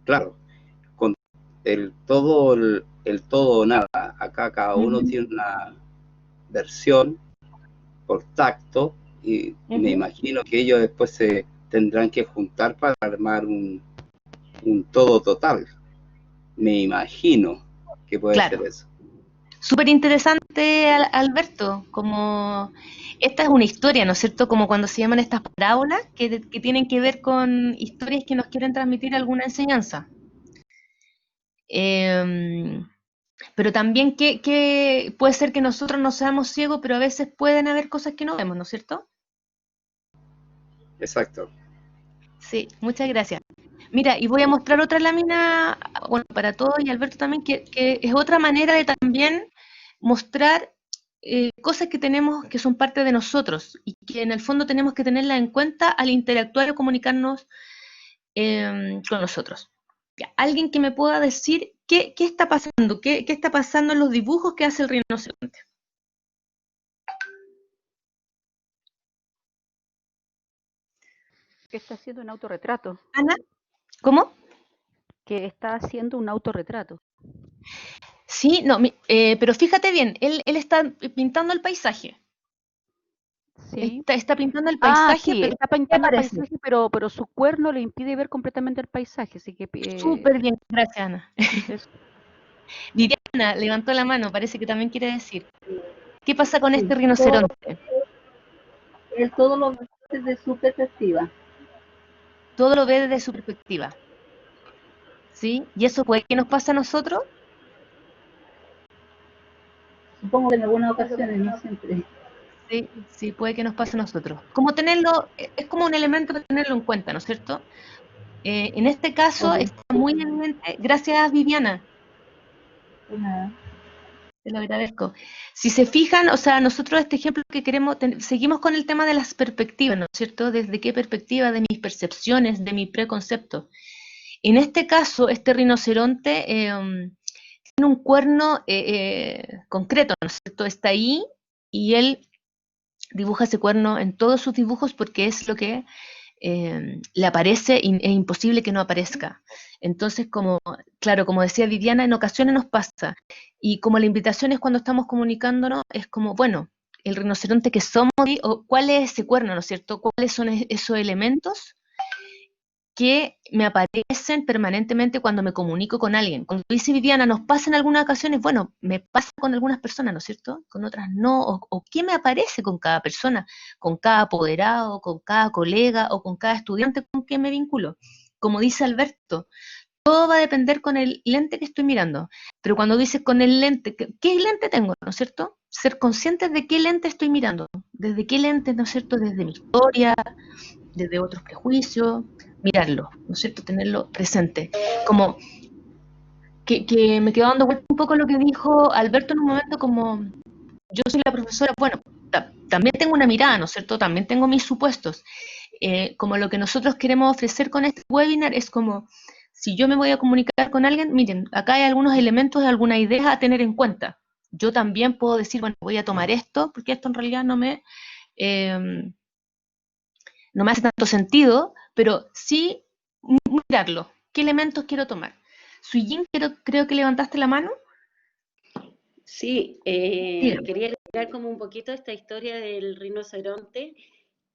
claro, con el todo o nada, acá cada uno tiene una versión por tacto y me imagino que ellos después se tendrán que juntar para armar un todo total. Me imagino que puede ser eso. Súper interesante, Alberto, como esta es una historia, ¿no es cierto?, como cuando se llaman estas parábolas que tienen que ver con historias que nos quieren transmitir alguna enseñanza. Pero también que puede ser que nosotros no seamos ciegos, pero a veces pueden haber cosas que no vemos, ¿no es cierto? Exacto. Sí, muchas gracias. Mira, y voy a mostrar otra lámina, bueno, para todos y Alberto también, que es otra manera de también mostrar cosas que tenemos que son parte de nosotros y que en el fondo tenemos que tenerlas en cuenta al interactuar o comunicarnos con nosotros. Ya, alguien que me pueda decir qué está pasando, qué está pasando en los dibujos que hace el rinoceronte. Que está haciendo un autorretrato. Ana, ¿cómo? Que está haciendo un autorretrato. Sí, no, pero fíjate bien, él está pintando el paisaje. Sí. Está pintando el Ah, paisaje, sí, pero está ¿qué pintando el aparece? paisaje, pero su cuerno le impide ver completamente el paisaje, así que Súper bien, gracias Ana. eso. Viviana levantó la mano, parece que también quiere decir. ¿Qué pasa con Sí, este rinoceronte? él todo lo ve desde su perspectiva. Todo lo ve desde su perspectiva. ¿Sí? ¿Y eso puede que nos pase a nosotros? Supongo que en algunas ocasiones, no siempre. Sí, sí, puede que nos pase a nosotros. Como tenerlo, es como un elemento para tenerlo en cuenta, ¿no es cierto? En este caso Obvio. está muy evidente, gracias Viviana, Pues nada. te lo agradezco. Si se fijan, o sea, nosotros este ejemplo que queremos, seguimos con el tema de las perspectivas, ¿no es cierto? ¿Desde qué perspectiva? De mis percepciones, de mi preconcepto. En este caso, este rinoceronte tiene un cuerno concreto, ¿no es cierto? Está ahí y él dibuja ese cuerno en todos sus dibujos porque es lo que le aparece y es imposible que no aparezca. Entonces, claro, como decía Viviana, en ocasiones nos pasa. Y como la invitación es cuando estamos comunicándonos, es como, bueno, el rinoceronte que somos, o cuál es ese cuerno, ¿no es cierto? ¿Cuáles son esos elementos que me aparecen permanentemente cuando me comunico con alguien? Cuando dice Viviana, nos pasa en algunas ocasiones, bueno, me pasa con algunas personas, ¿no es cierto? Con otras no, o qué me aparece con cada persona, con cada apoderado, con cada colega o con cada estudiante con quien me vinculo. Como dice Alberto, todo va a depender con el lente que estoy mirando. Pero cuando dices con el lente, ¿qué lente tengo? ¿No es cierto? Ser conscientes de qué lente estoy mirando, desde qué lente, ¿no es cierto? Desde mi historia, desde otros prejuicios, mirarlo, ¿no es cierto? Tenerlo presente. Como que me quedo dando vuelta un poco lo que dijo Alberto en un momento, como yo soy la profesora, bueno, también tengo una mirada, ¿no es cierto? También tengo mis supuestos. Como lo que nosotros queremos ofrecer con este webinar es como, si yo me voy a comunicar con alguien, miren, acá hay algunos elementos, alguna idea a tener en cuenta. Yo también puedo decir, bueno, voy a tomar esto, porque esto en realidad eh, no me hace tanto sentido, pero sí mirarlo. ¿Qué elementos quiero tomar? Sujin, creo que levantaste la mano. Sí, Dígame. quería explicar como un poquito esta historia del rinoceronte,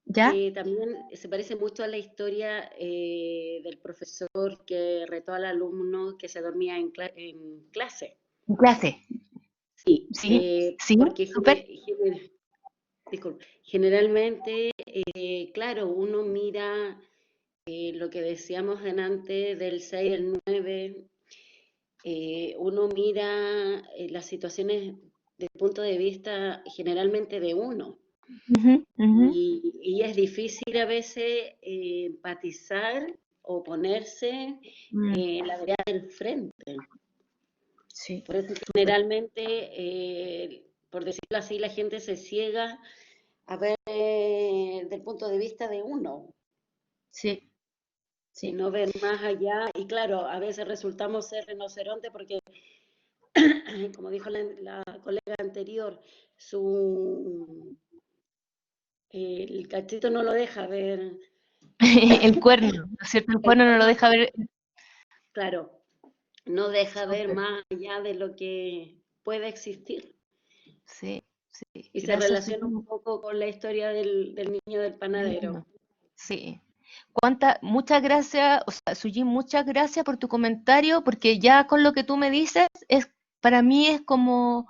¿Ya? que también se parece mucho a la historia del profesor que retó al alumno que se dormía en clase. En clase. Sí, Sí, sí, porque súper. generalmente, claro, uno mira lo que decíamos antes del 6 el 9, uno mira las situaciones desde el punto de vista generalmente de uno. Uh-huh, uh-huh. Y es difícil a veces empatizar o ponerse en la vereda del frente. Sí, Por eso súper. generalmente, por decirlo así, la gente se ciega a ver del punto de vista de uno Sí, y sí. no ver más allá. Y claro, a veces resultamos ser rinoceronte porque, como dijo la colega anterior, el cachito no lo deja ver. El cuerno, ¿no es cierto? El El cuerno no lo cuerno, deja ver. claro, no deja ver Súper. más allá de lo que puede existir. Sí, sí. Y se Gracias, relaciona un Sujin. poco con la historia del niño del panadero. Sí. Muchas gracias, o sea, Sujin, muchas gracias por tu comentario, porque ya con lo que tú me dices, para mí es como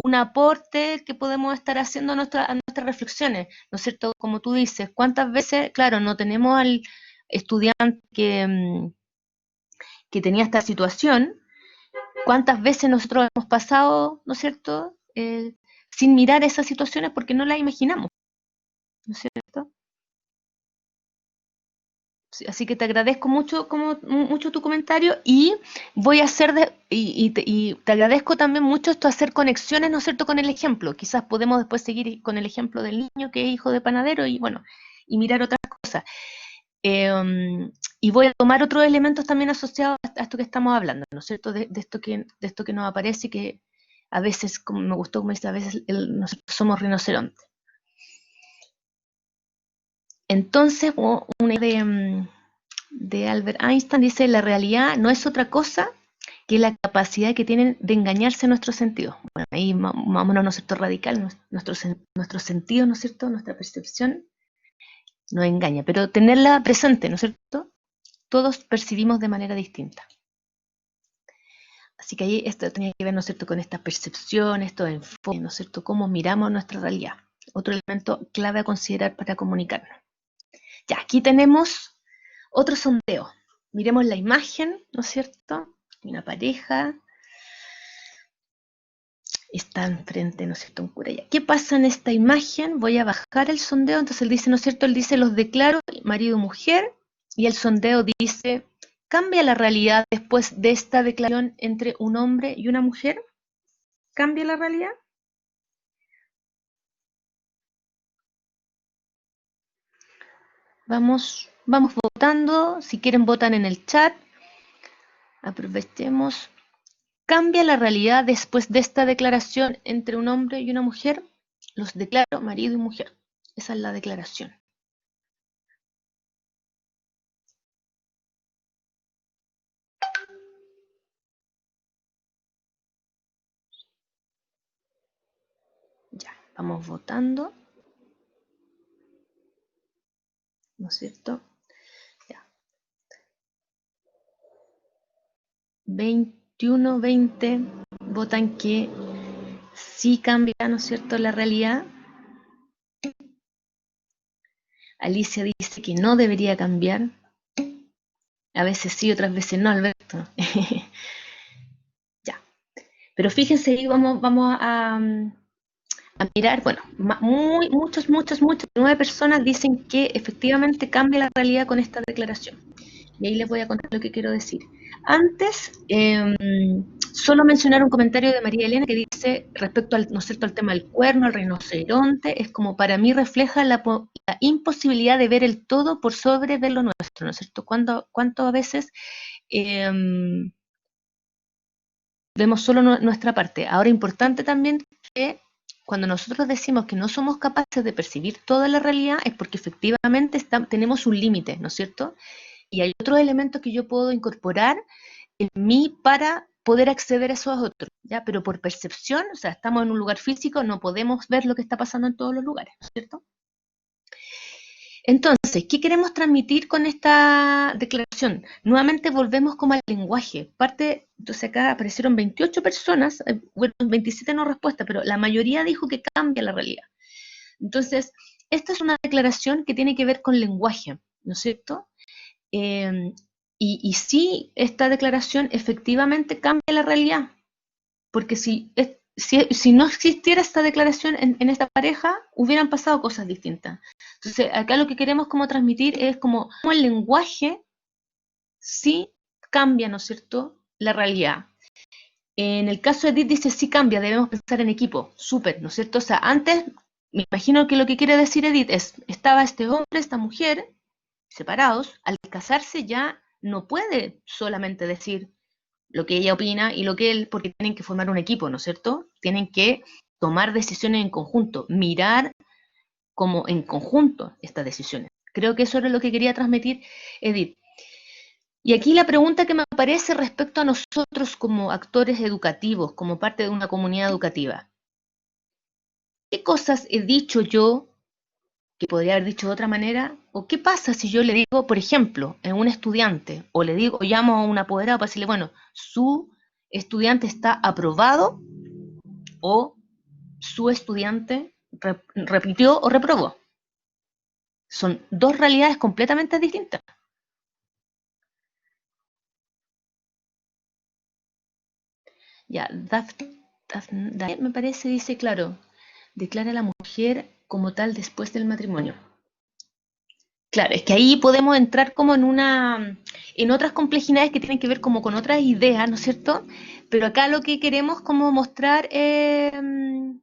un aporte que podemos estar haciendo a nuestras reflexiones, ¿no es cierto? Como tú dices, ¿cuántas veces, claro, no tenemos al estudiante que tenía esta situación? ¿Cuántas veces nosotros hemos pasado, ¿no es cierto?, sin mirar esas situaciones porque no las imaginamos, ¿no es cierto? Así que te agradezco mucho, mucho tu comentario y voy a hacer, y te agradezco también mucho esto, hacer conexiones, ¿no es cierto?, con el ejemplo. Quizás podemos después seguir con el ejemplo del niño que es hijo de panadero y bueno, y mirar otras cosas. Y voy a tomar otros elementos también asociados a esto que estamos hablando, ¿no es cierto?, de esto que nos aparece y que a veces, como me gustó como dice, a veces nosotros somos rinocerontes. Entonces, una idea de Albert Einstein dice, la realidad no es otra cosa que la capacidad que tienen de engañarse nuestros sentidos. Bueno, ahí más o menos, ¿no es cierto?, radical, nuestros sentidos, ¿no es cierto?, nuestra percepción nos engaña, pero tenerla presente, ¿no es cierto?, todos percibimos de manera distinta. Así que ahí esto tenía que ver, ¿no es cierto?, con esta percepción, estos enfoques, ¿no es cierto?, cómo miramos nuestra realidad. Otro elemento clave a considerar para comunicarnos. Ya, aquí tenemos otro sondeo. Miremos la imagen, ¿no es cierto? Una pareja está enfrente, ¿no es cierto?, un cura. Ya. ¿Qué pasa en esta imagen? Voy a bajar el sondeo. Entonces él dice, ¿no es cierto? Él dice, los declaro marido y mujer. Y el sondeo dice, ¿cambia la realidad después de esta declaración entre un hombre y una mujer? ¿Cambia la realidad? Vamos votando. Si quieren, votan en el chat. Aprovechemos. ¿Cambia la realidad después de esta declaración entre un hombre y una mujer? Los declaro marido y mujer. Esa es la declaración. Ya, vamos votando. ¿No es cierto? Ya. 21, 20 votan que sí cambia, ¿no es cierto?, la realidad. Alicia dice que no debería cambiar. A veces sí, otras veces no, Alberto. Ya. Pero fíjense, ahí vamos a mirar, bueno, muchas, 9 personas dicen que efectivamente cambia la realidad con esta declaración. Y ahí les voy a contar lo que quiero decir. Antes, solo mencionar un comentario de María Elena que dice, respecto al, ¿no es cierto?, al tema del cuerno, el rinoceronte, es como para mí refleja la imposibilidad de ver el todo por sobre ver lo nuestro, ¿no es cierto? ¿Cuánto a veces vemos solo nuestra parte? Ahora, importante también que cuando nosotros decimos que no somos capaces de percibir toda la realidad es porque efectivamente tenemos un límite, ¿no es cierto? Y hay otros elementos que yo puedo incorporar en mí para poder acceder a esos otros, ¿ya? Pero por percepción, o sea, estamos en un lugar físico, no podemos ver lo que está pasando en todos los lugares, ¿no es cierto? Entonces, ¿qué queremos transmitir con esta declaración? Nuevamente volvemos como al lenguaje. Entonces acá aparecieron 28 personas, bueno, 27 no respuestas, pero la mayoría dijo que cambia la realidad. Entonces, esta es una declaración que tiene que ver con lenguaje, ¿no es cierto? Y sí, esta declaración efectivamente cambia la realidad, porque si no existiera esta declaración en esta pareja, hubieran pasado cosas distintas. Entonces, acá lo que queremos como transmitir es como el lenguaje sí cambia, ¿no es cierto?, la realidad. En el caso de Edith dice, sí cambia, debemos pensar en equipo, súper, ¿no es cierto? O sea, antes, me imagino que lo que quiere decir Edith es, estaba este hombre, esta mujer, separados, al casarse ya no puede solamente decir lo que ella opina y lo que él, porque tienen que formar un equipo, ¿no es cierto? Tienen que tomar decisiones en conjunto, mirar como en conjunto estas decisiones. Creo que eso era lo que quería transmitir Edith. Y aquí la pregunta que me aparece respecto a nosotros como actores educativos, como parte de una comunidad educativa. ¿Qué cosas he dicho yo que podría haber dicho de otra manera? ¿O qué pasa si yo le digo, por ejemplo, a un estudiante, o le digo, o llamo a un apoderado para decirle, bueno, su estudiante está aprobado, o su estudiante repitió o reprobó? Son dos realidades completamente distintas. Ya, Daphne, me parece, dice, claro, declara a la mujer como tal después del matrimonio. Claro, es que ahí podemos entrar como en otras complejidades que tienen que ver como con otras ideas, ¿no es cierto? Pero acá lo que queremos como mostrar en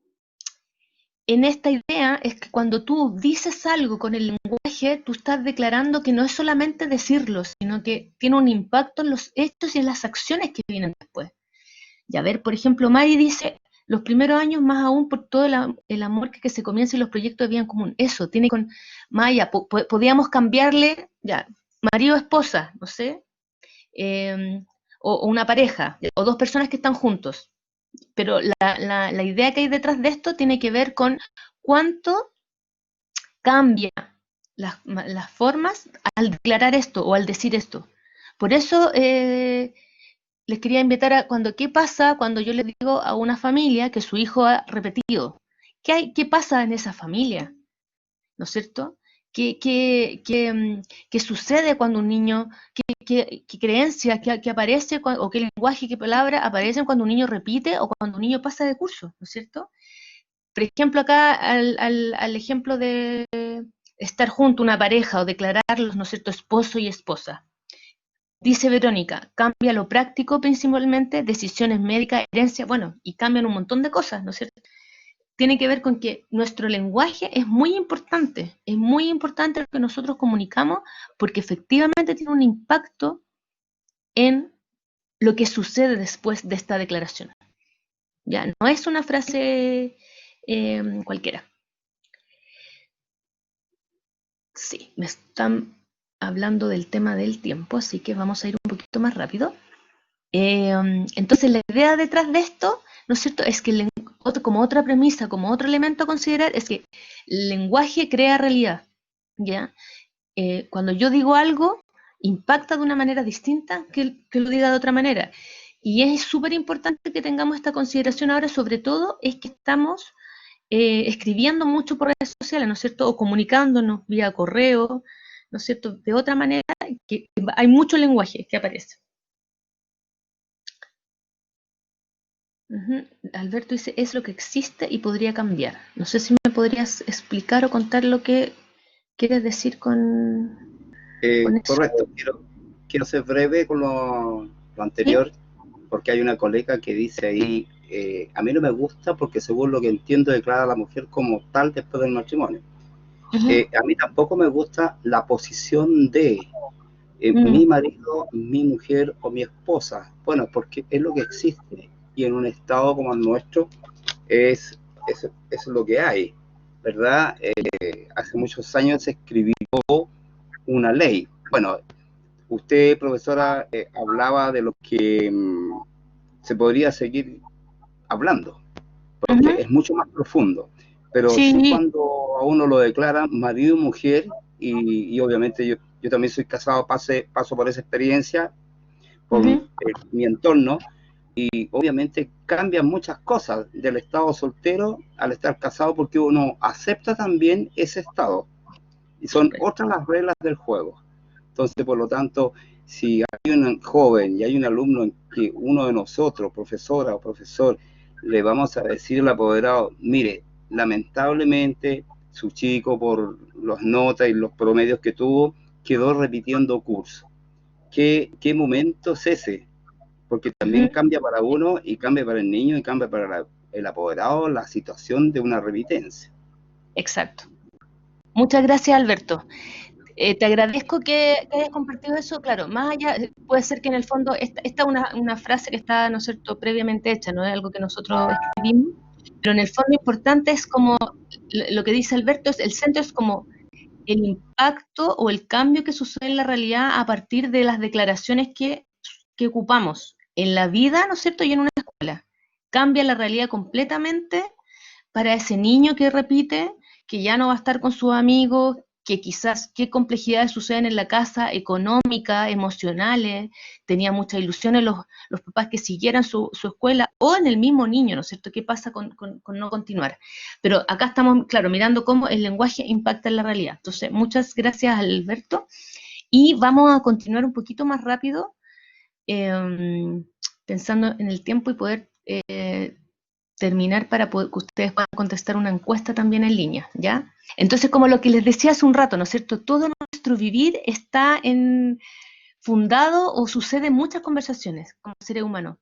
esta idea es que cuando tú dices algo con el lenguaje, tú estás declarando que no es solamente decirlo, sino que tiene un impacto en los hechos y en las acciones que vienen después. Y a ver, por ejemplo, Mari dice, los primeros años más aún por todo el amor que se comienza y los proyectos de vida en común. Eso, tiene con Maya, podíamos cambiarle, ya, marido o esposa, no sé, o una pareja, o dos personas que están juntos. Pero la idea que hay detrás de esto tiene que ver con cuánto cambia las formas al declarar esto o al decir esto. Por eso les quería invitar a ¿qué pasa cuando yo le digo a una familia que su hijo ha repetido? ¿Qué pasa en esa familia? ¿No es cierto? ¿Qué sucede cuando un niño, qué creencia que aparece, o qué lenguaje, qué palabra aparecen cuando un niño repite o cuando un niño pasa de curso? ¿No es cierto? Por ejemplo, acá al ejemplo de estar junto una pareja o declararlos, ¿no es cierto?, esposo y esposa. Dice Verónica, cambia lo práctico principalmente, decisiones médicas, herencia, bueno, y cambian un montón de cosas, ¿no es cierto? Tiene que ver con que nuestro lenguaje es muy importante lo que nosotros comunicamos, porque efectivamente tiene un impacto en lo que sucede después de esta declaración. Ya, no es una frase cualquiera. Sí, me están hablando del tema del tiempo, así que vamos a ir un poquito más rápido. Entonces la idea detrás de esto, ¿no es cierto?, es que como otra premisa, como otro elemento a considerar, es que el lenguaje crea realidad, ¿ya? Cuando yo digo algo, impacta de una manera distinta que lo diga de otra manera. Y es súper importante que tengamos esta consideración ahora, sobre todo, es que estamos escribiendo mucho por redes sociales, ¿no es cierto?, o comunicándonos vía correo, ¿no es cierto?, de otra manera, que hay mucho lenguaje que aparece. Alberto dice, es lo que existe y podría cambiar. No sé si me podrías explicar o contar lo que quieres decir con eso. Correcto, quiero ser breve con lo anterior, porque hay una colega que dice ahí, a mí no me gusta porque según lo que entiendo declara a la mujer como tal después del matrimonio. A mí tampoco me gusta la posición de mi marido, mi mujer o mi esposa. Bueno, porque es lo que existe y en un estado como el nuestro es lo que hay, ¿verdad? Hace muchos años se escribió una ley. Bueno, usted, profesora, hablaba de lo que se podría seguir hablando, porque es mucho más profundo. Pero sí, cuando a uno lo declara marido y mujer, y obviamente yo también soy casado, paso por esa experiencia, por mi entorno, y obviamente cambian muchas cosas del estado soltero al estar casado, porque uno acepta también ese estado, y son otras las reglas del juego. Entonces, por lo tanto, si hay un joven y hay un alumno en que uno de nosotros, profesora o profesor, le vamos a decir al apoderado, mire, lamentablemente su chico por las notas y los promedios que tuvo, quedó repitiendo curso. ¿Qué momento es ese? Porque también cambia para uno y cambia para el niño y cambia para el apoderado la situación de una remitencia. Exacto. Muchas gracias, Alberto. Te agradezco que hayas compartido eso. Claro, más allá, puede ser que en el fondo, esta es una frase que está, ¿no es cierto?, previamente hecha, no es algo que nosotros escribimos, pero en el fondo importante es como, lo que dice Alberto, el centro es como el impacto o el cambio que sucede en la realidad a partir de las declaraciones que ocupamos en la vida, ¿no es cierto?, y en una escuela. Cambia la realidad completamente para ese niño que repite, que ya no va a estar con sus amigos, que quizás qué complejidades suceden en la casa, económicas, emocionales, tenía muchas ilusiones los papás que siguieran su escuela, o en el mismo niño, ¿no es cierto? ¿Qué pasa con no continuar? Pero acá estamos, claro, mirando cómo el lenguaje impacta en la realidad. Entonces, muchas gracias, Alberto. Y vamos a continuar un poquito más rápido, pensando en el tiempo y poder terminar para que ustedes puedan contestar una encuesta también en línea, ¿ya? Entonces, como lo que les decía hace un rato, ¿no es cierto? Todo nuestro nuestro vivir está fundado o sucede en muchas conversaciones como seres humanos.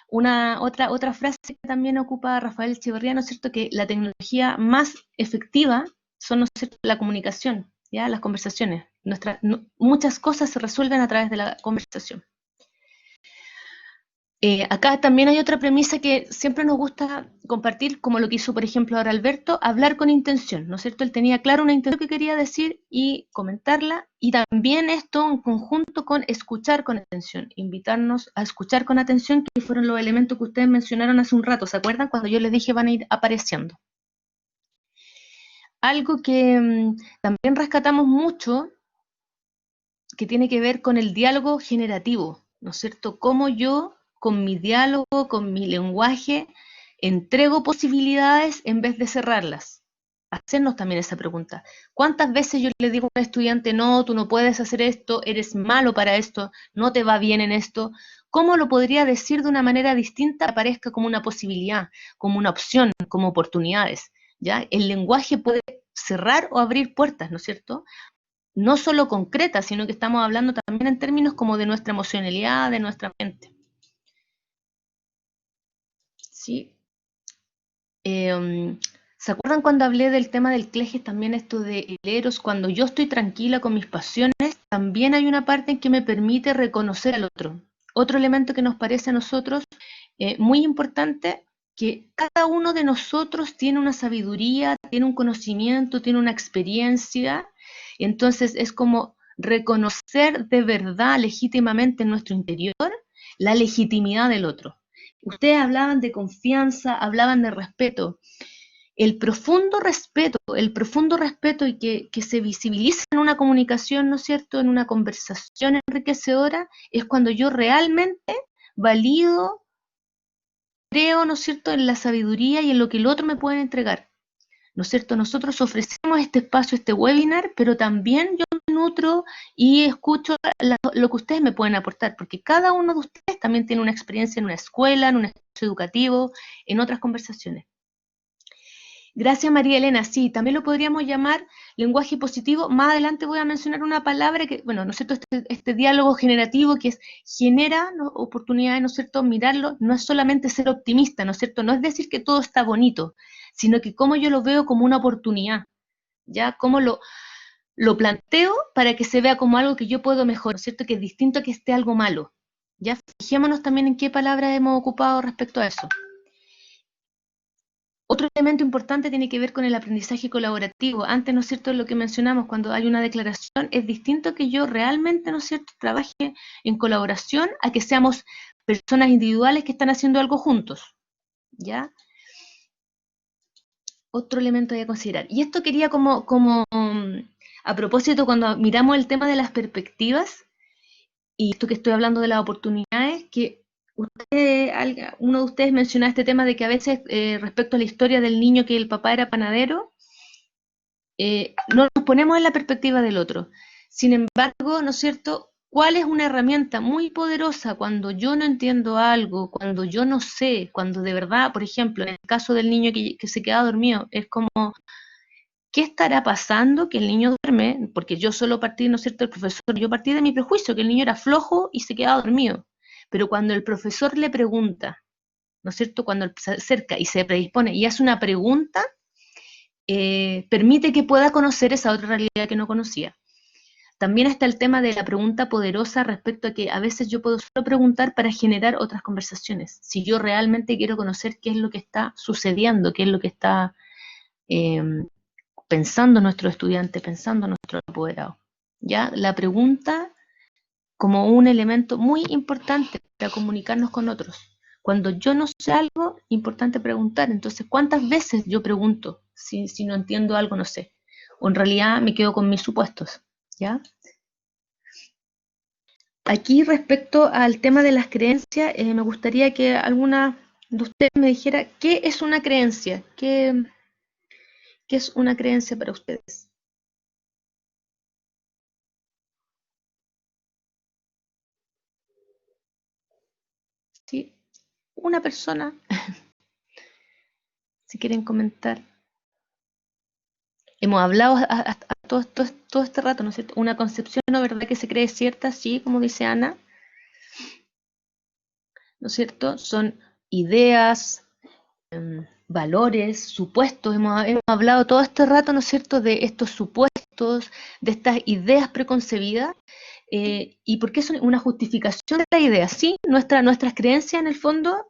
Otra frase que también ocupa Rafael Echeverría, ¿no es cierto?, que la tecnología más efectiva son, ¿no es cierto?, la comunicación, ¿ya? Las conversaciones. Muchas cosas se resuelven a través de la conversación. Acá también hay otra premisa que siempre nos gusta compartir, como lo que hizo, por ejemplo, ahora Alberto, hablar con intención, ¿no es cierto? Él tenía claro una intención que quería decir y comentarla, y también esto en conjunto con escuchar con atención, invitarnos a escuchar con atención, que fueron los elementos que ustedes mencionaron hace un rato, ¿se acuerdan? Cuando yo les dije van a ir apareciendo. Algo que también rescatamos mucho, que tiene que ver con el diálogo generativo, ¿no es cierto? Cómo yo, con mi diálogo, con mi lenguaje, entrego posibilidades en vez de cerrarlas. Hacernos también esa pregunta. ¿Cuántas veces yo le digo a un estudiante, no, tú no puedes hacer esto, eres malo para esto, no te va bien en esto? ¿Cómo lo podría decir de una manera distinta que aparezca como una posibilidad, como una opción, como oportunidades? ¿Ya? El lenguaje puede cerrar o abrir puertas, ¿no es cierto? No solo concreta, sino que estamos hablando también en términos como de nuestra emocionalidad, de nuestra mente. ¿Sí? ¿Se acuerdan cuando hablé del tema del cleje, también esto de el eros? Cuando yo estoy tranquila con mis pasiones, también hay una parte en que me permite reconocer al otro. Otro elemento que nos parece a nosotros muy importante, que cada uno de nosotros tiene una sabiduría, tiene un conocimiento, tiene una experiencia, entonces es como reconocer de verdad, legítimamente en nuestro interior, la legitimidad del otro. Ustedes hablaban de confianza, hablaban de respeto. El profundo respeto y que se visibiliza en una comunicación, ¿no es cierto?, en una conversación enriquecedora, es cuando yo realmente valido, creo, ¿no es cierto?, en la sabiduría y en lo que el otro me puede entregar. ¿No es cierto? Nosotros ofrecemos este espacio, este webinar, pero también yo me nutro y escucho lo que ustedes me pueden aportar, porque cada uno de ustedes también tiene una experiencia en una escuela, en un espacio educativo, en otras conversaciones. Gracias, María Elena. Sí, también lo podríamos llamar lenguaje positivo. Más adelante voy a mencionar una palabra que, bueno, ¿no es cierto? Este diálogo generativo que genera, ¿no?, oportunidades, ¿no es cierto? Mirarlo, no es solamente ser optimista, ¿no es cierto? No es decir que todo está bonito, sino que cómo yo lo veo como una oportunidad, ¿ya? Cómo lo planteo para que se vea como algo que yo puedo mejorar, ¿no es cierto? Que es distinto a que esté algo malo, ¿ya? Fijémonos también en qué palabras hemos ocupado respecto a eso. Otro elemento importante tiene que ver con el aprendizaje colaborativo. Antes, ¿no es cierto?, lo que mencionamos, cuando hay una declaración, es distinto que yo realmente, ¿no es cierto?, trabaje en colaboración a que seamos personas individuales que están haciendo algo juntos, ¿ya? Otro elemento a considerar. Y esto quería a propósito, cuando miramos el tema de las perspectivas, y esto que estoy hablando de las oportunidades, que uno de ustedes mencionaba este tema de que a veces respecto a la historia del niño que el papá era panadero, no nos ponemos en la perspectiva del otro. Sin embargo, ¿no es cierto?, ¿cuál es una herramienta muy poderosa cuando yo no entiendo algo, cuando yo no sé, cuando de verdad, por ejemplo, en el caso del niño que se queda dormido, es como, ¿qué estará pasando que el niño duerme? Porque yo solo partí, ¿no es cierto?, el profesor, yo partí de mi prejuicio, que el niño era flojo y se quedaba dormido. Pero cuando el profesor le pregunta, ¿no es cierto?, cuando se acerca y se predispone y hace una pregunta, permite que pueda conocer esa otra realidad que no conocía. También está el tema de la pregunta poderosa respecto a que a veces yo puedo solo preguntar para generar otras conversaciones. Si yo realmente quiero conocer qué es lo que está sucediendo, qué es lo que está pensando nuestro estudiante, pensando nuestro apoderado. ¿Ya? La pregunta como un elemento muy importante para comunicarnos con otros. Cuando yo no sé algo, importante preguntar. Entonces, ¿cuántas veces yo pregunto si no entiendo algo, no sé? O en realidad me quedo con mis supuestos, ¿ya? Aquí, respecto al tema de las creencias, me gustaría que alguna de ustedes me dijera qué es una creencia, qué es una creencia para ustedes. ¿Sí? Una persona, si quieren comentar. Hemos hablado hasta todo este rato, ¿no es cierto? Una concepción o verdad que se cree cierta, sí, como dice Ana, ¿no es cierto? Son ideas, valores, supuestos. Hemos hablado todo este rato, ¿no es cierto?, de estos supuestos, de estas ideas preconcebidas. ¿Y por qué son una justificación de la idea? Sí, nuestras creencias en el fondo,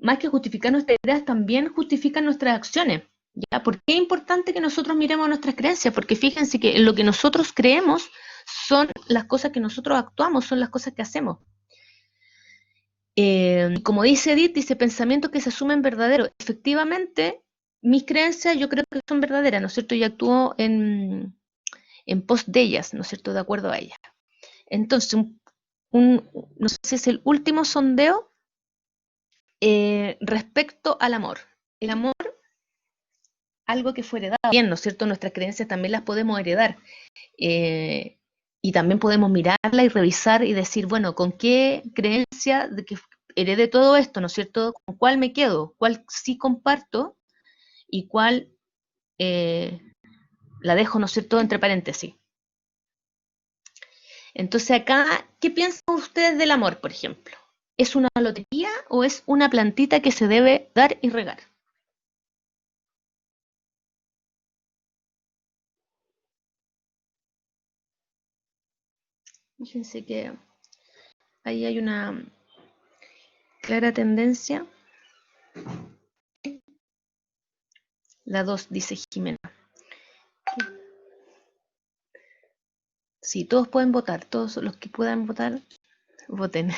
más que justificar nuestras ideas, también justifican nuestras acciones. ¿Ya? ¿Por qué es importante que nosotros miremos nuestras creencias? Porque fíjense que lo que nosotros creemos son las cosas que nosotros actuamos, son las cosas que hacemos. Como dice Edith, dice pensamientos que se asumen verdaderos. Efectivamente, mis creencias yo creo que son verdaderas, ¿no es cierto? Y actúo en pos de ellas, ¿no es cierto? De acuerdo a ellas. Entonces, no sé si es el último sondeo respecto al amor. El amor, algo que fue heredado. Bien, ¿no es cierto? Nuestras creencias también las podemos heredar. Y también podemos mirarla y revisar y decir, bueno, ¿con qué creencia de que heredé todo esto, ¿no es cierto? ¿Con cuál me quedo? ¿Cuál sí comparto? ¿Y cuál la dejo, ¿no es cierto?, entre paréntesis. Entonces acá, ¿qué piensan ustedes del amor, por ejemplo? ¿Es una lotería o es una plantita que se debe dar y regar? Fíjense que ahí hay una clara tendencia. La 2, dice Jimena. Sí, todos pueden votar, todos los que puedan votar, voten.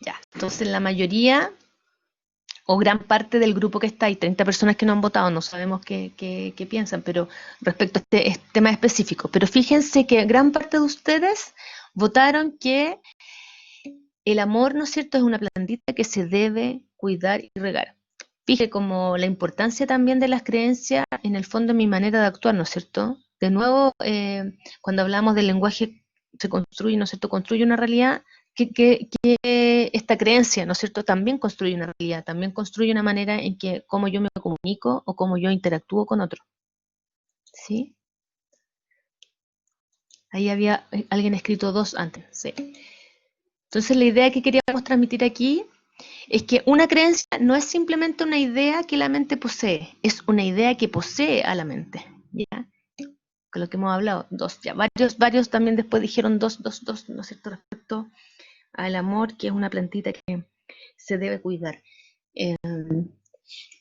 Ya, entonces la mayoría o gran parte del grupo que está, hay 30 personas que no han votado, no sabemos qué piensan, pero respecto a este tema específico. Pero fíjense que gran parte de ustedes votaron que el amor, ¿no es cierto?, es una plantita que se debe cuidar y regar. Fíjense como la importancia también de las creencias, en el fondo, en mi manera de actuar, ¿no es cierto? De nuevo, cuando hablamos del lenguaje, se construye, ¿no es cierto?, construye una realidad, que esta creencia, ¿no es cierto?, también construye una realidad, también construye una manera en que cómo yo me comunico o cómo yo interactúo con otro. ¿Sí? Ahí había alguien escrito 2 antes, sí. Entonces la idea que queríamos transmitir aquí es que una creencia no es simplemente una idea que la mente posee, es una idea que posee a la mente, ¿ya? Con lo que hemos hablado, 2, ya varios también después dijeron 2, ¿no es cierto?, respecto al amor, que es una plantita que se debe cuidar.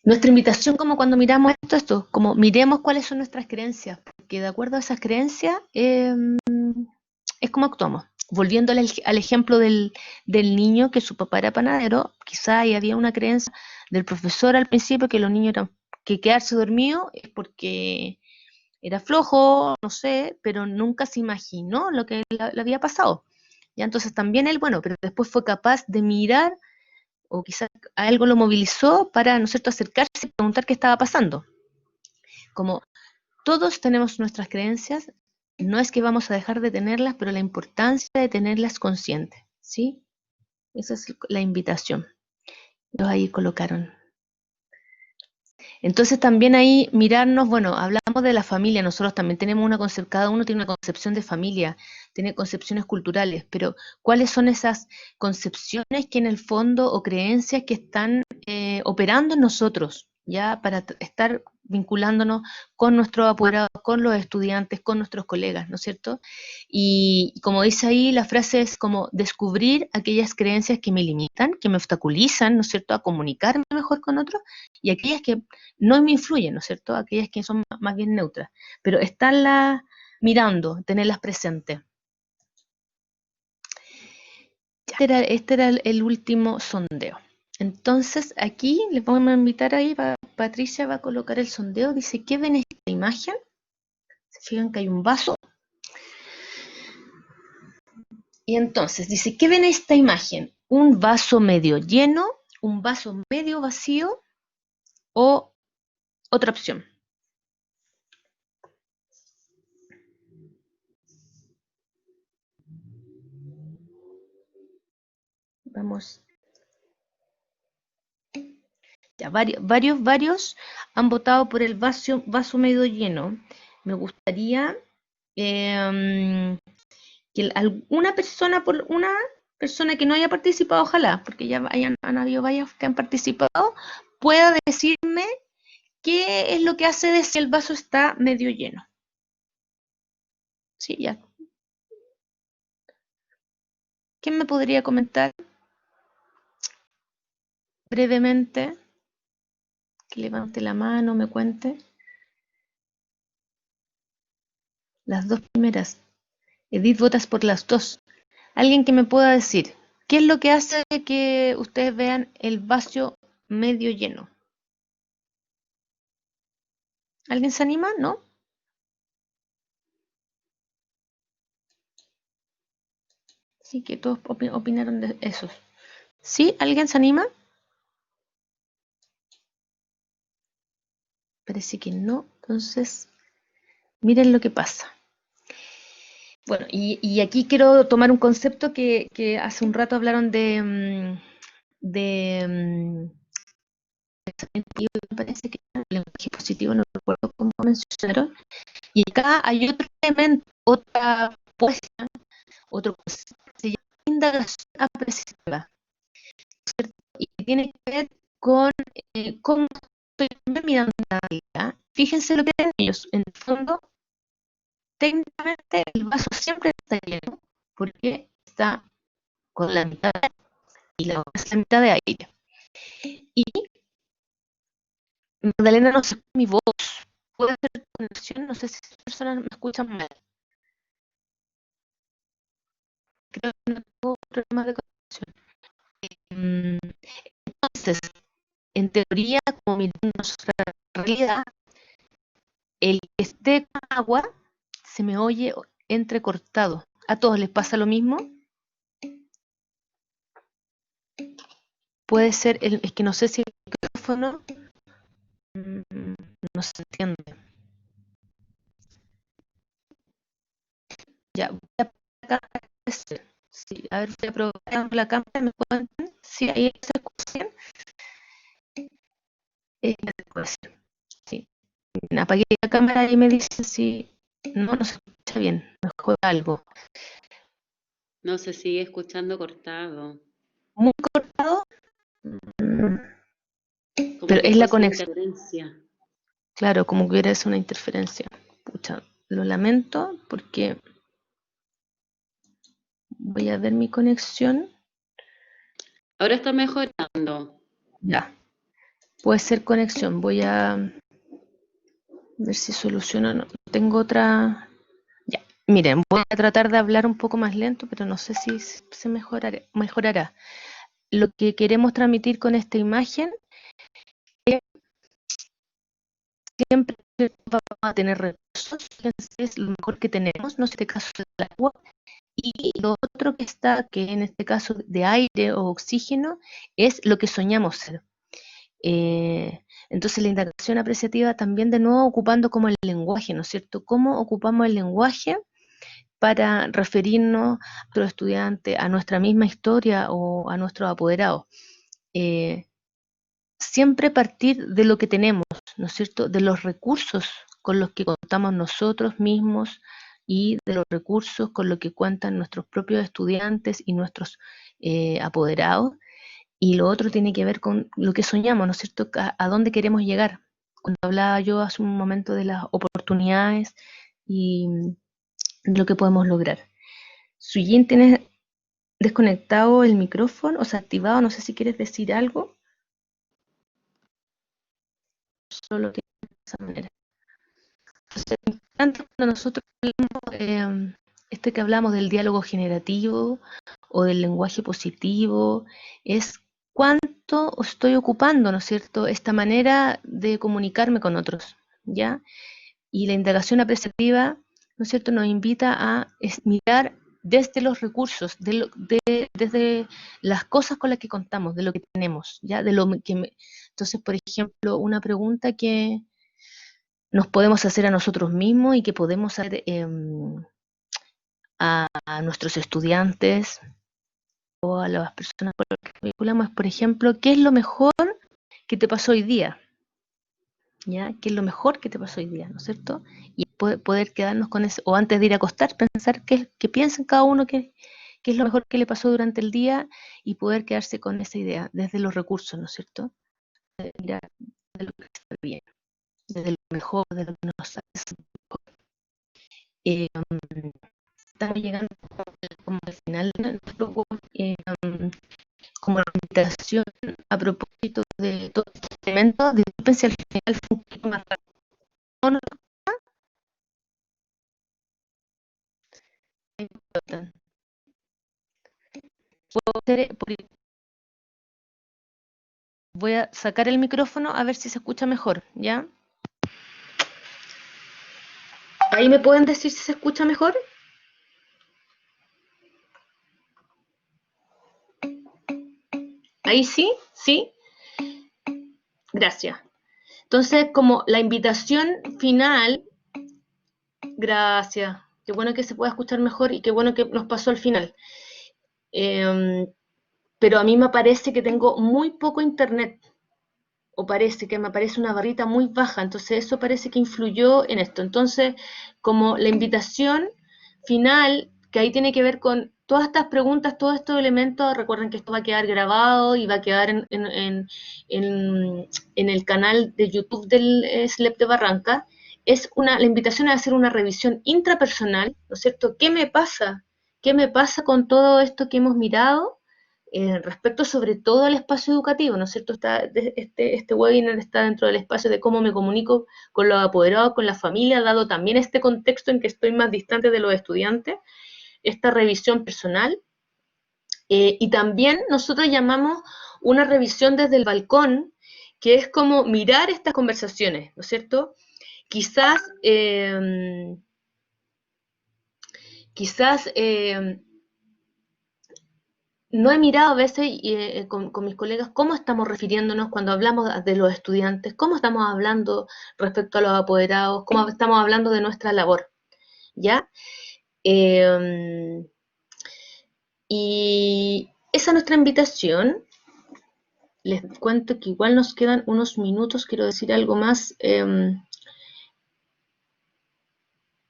Nuestra invitación, como cuando miramos esto, como miremos cuáles son nuestras creencias, porque de acuerdo a esas creencias es como actuamos. Volviendo al ejemplo del niño, que su papá era panadero, quizá ahí había una creencia del profesor al principio que los niños eran, que quedarse dormido es porque era flojo, no sé, pero nunca se imaginó lo que le había pasado. Ya, entonces también él, bueno, pero después fue capaz de mirar, o quizás algo lo movilizó para, ¿no es cierto?, acercarse y preguntar qué estaba pasando. Como todos tenemos nuestras creencias, no es que vamos a dejar de tenerlas, pero la importancia de tenerlas conscientes, ¿sí? Esa es la invitación. Los ahí colocaron. Entonces también ahí mirarnos, bueno, hablamos de la familia, nosotros también tenemos una concepción, cada uno tiene una concepción de familia, tiene concepciones culturales, pero ¿cuáles son esas concepciones que en el fondo o creencias que están operando en nosotros, ya para estar vinculándonos con nuestros apoderados, con los estudiantes, con nuestros colegas, ¿no es cierto? Y como dice ahí, la frase es como descubrir aquellas creencias que me limitan, que me obstaculizan, ¿no es cierto?, a comunicarme mejor con otros, y aquellas que no me influyen, ¿no es cierto?, aquellas que son más bien neutras, pero estarlas mirando, tenerlas presentes. Este era el último sondeo. Entonces aquí les vamos a invitar ahí, Patricia va a colocar el sondeo, dice, ¿qué ven en esta imagen? Se fijan que hay un vaso. Y entonces dice, ¿qué ven en esta imagen? ¿Un vaso medio lleno, un vaso medio vacío o otra opción? Vamos. Ya, varios han votado por el vaso medio lleno. Me gustaría que una persona que no haya participado, ojalá, porque ya han habido varios que han participado, pueda decirme qué es lo que hace de si el vaso está medio lleno. Sí, ya. ¿Quién me podría comentar brevemente? Que levante la mano, me cuente. Las dos primeras. Edith, votas por las dos. Alguien que me pueda decir, ¿qué es lo que hace que ustedes vean el vaso medio lleno? ¿Alguien se anima? ¿No? Sí, que todos opinaron de esos. ¿Sí? ¿Alguien se anima? Parece que no. Entonces, miren lo que pasa. Bueno, y aquí quiero tomar un concepto que hace un rato hablaron de pensamiento, me parece que era el lenguaje positivo, no recuerdo cómo mencionaron. Y acá hay otro elemento, otra puesta, otro concepto que se llama indagación apreciativa, ¿cierto? Y que tiene que ver con cómo estoy mirando la vida. Fíjense lo que tienen ellos. En el fondo, técnicamente el vaso siempre está lleno porque está con la mitad y la otra es la mitad de aire. Y Magdalena, no sé mi voz, puede hacer conexión, no sé si las personas me escuchan mal. Creo que no tengo problemas de conexión. Entonces, en teoría, como mirando nuestra realidad, el que esté con agua se me oye entrecortado. ¿A todos les pasa lo mismo? Puede ser, es que no sé si el micrófono no se entiende. Ya, voy a apagar sí, a ver, voy a probar la cámara, ¿me cuentan? Sí, ahí se escucha bien. Sí. Apagué la cámara y me dicen si no se escucha bien, mejor algo. No se sigue escuchando cortado. Muy cortado, Como pero que es la fuese una conexión. interferencia. Claro, como que hubiera una interferencia. Pucha, lo lamento porque voy a ver mi conexión. Ahora está mejorando. Ya, puede ser conexión. Voy a ver si soluciono. No. Tengo otra. Ya, miren, voy a tratar de hablar un poco más lento, pero no sé si se mejorará. Lo que queremos transmitir con esta imagen es que siempre vamos a tener recursos, es lo mejor que tenemos, no en este caso el agua, y lo otro que está, que en este caso de aire o oxígeno, es lo que soñamos ser. Entonces la indagación apreciativa también de nuevo ocupando como el lenguaje, ¿no es cierto? ¿Cómo ocupamos el lenguaje para referirnos a nuestros estudiantes, a nuestra misma historia o a nuestros apoderados? Siempre partir de lo que tenemos, ¿no es cierto? De los recursos con los que contamos nosotros mismos y de los recursos con los que cuentan nuestros propios estudiantes y nuestros apoderados. Y lo otro tiene que ver con lo que soñamos, ¿no es cierto? A dónde queremos llegar. Cuando hablaba yo hace un momento de las oportunidades y lo que podemos lograr. Suyin, tienes desconectado el micrófono, o sea, activado, no sé si quieres decir algo. Solo tiene de esa manera. Entonces, es importante cuando nosotros hablamos, que hablamos del diálogo generativo o del lenguaje positivo, es cuánto estoy ocupando, ¿no es cierto?, esta manera de comunicarme con otros, ¿ya? Y la indagación apreciativa, ¿no es cierto?, nos invita a mirar desde los recursos, desde las cosas con las que contamos, de lo que tenemos, ¿ya? Entonces, por ejemplo, una pregunta que nos podemos hacer a nosotros mismos y que podemos hacer a nuestros estudiantes o a las personas con las que nos vinculamos es, por ejemplo, ¿qué es lo mejor que te pasó hoy día? ¿Ya? ¿Qué es lo mejor que te pasó hoy día? ¿No es cierto? Y poder quedarnos con eso, o antes de ir a acostar, pensar qué piensa cada uno, qué es lo mejor que le pasó durante el día y poder quedarse con esa idea desde los recursos, ¿no es cierto? De mirar de lo que está bien, desde lo mejor, de lo que nos hace mejor. Estamos llegando como al final de nuestro como la invitación a propósito de todos estos elementos. Disculpen si al final fue un poquito más rápido. ¿No lo importan? Voy a sacar el micrófono a ver si se escucha mejor, ¿ya? ¿Ahí me pueden decir si se escucha mejor? ¿Ahí sí? ¿Sí? Gracias. Entonces, como la invitación final, gracias. Qué bueno que se pueda escuchar mejor y qué bueno que nos pasó al final. Pero a mí me parece que tengo muy poco internet, o parece que me aparece una barrita muy baja, entonces eso parece que influyó en esto. Entonces, como la invitación final, que ahí tiene que ver con todas estas preguntas, todos estos elementos, recuerden que esto va a quedar grabado y va a quedar en el canal de YouTube del SLEP de Barranca, la invitación es a hacer una revisión intrapersonal, ¿no es cierto? ¿Qué me pasa? ¿Qué me pasa con todo esto que hemos mirado? Respecto sobre todo al espacio educativo, ¿no es cierto? Este webinar está dentro del espacio de cómo me comunico con los apoderados, con la familia, dado también este contexto en que estoy más distante de los estudiantes, esta revisión personal, y también nosotros llamamos una revisión desde el balcón, que es como mirar estas conversaciones, ¿no es cierto? Quizás no he mirado a veces con mis colegas cómo estamos refiriéndonos cuando hablamos de los estudiantes, cómo estamos hablando respecto a los apoderados, cómo estamos hablando de nuestra labor, ¿ya? Y esa es nuestra invitación. Les cuento que igual nos quedan unos minutos, quiero decir algo más.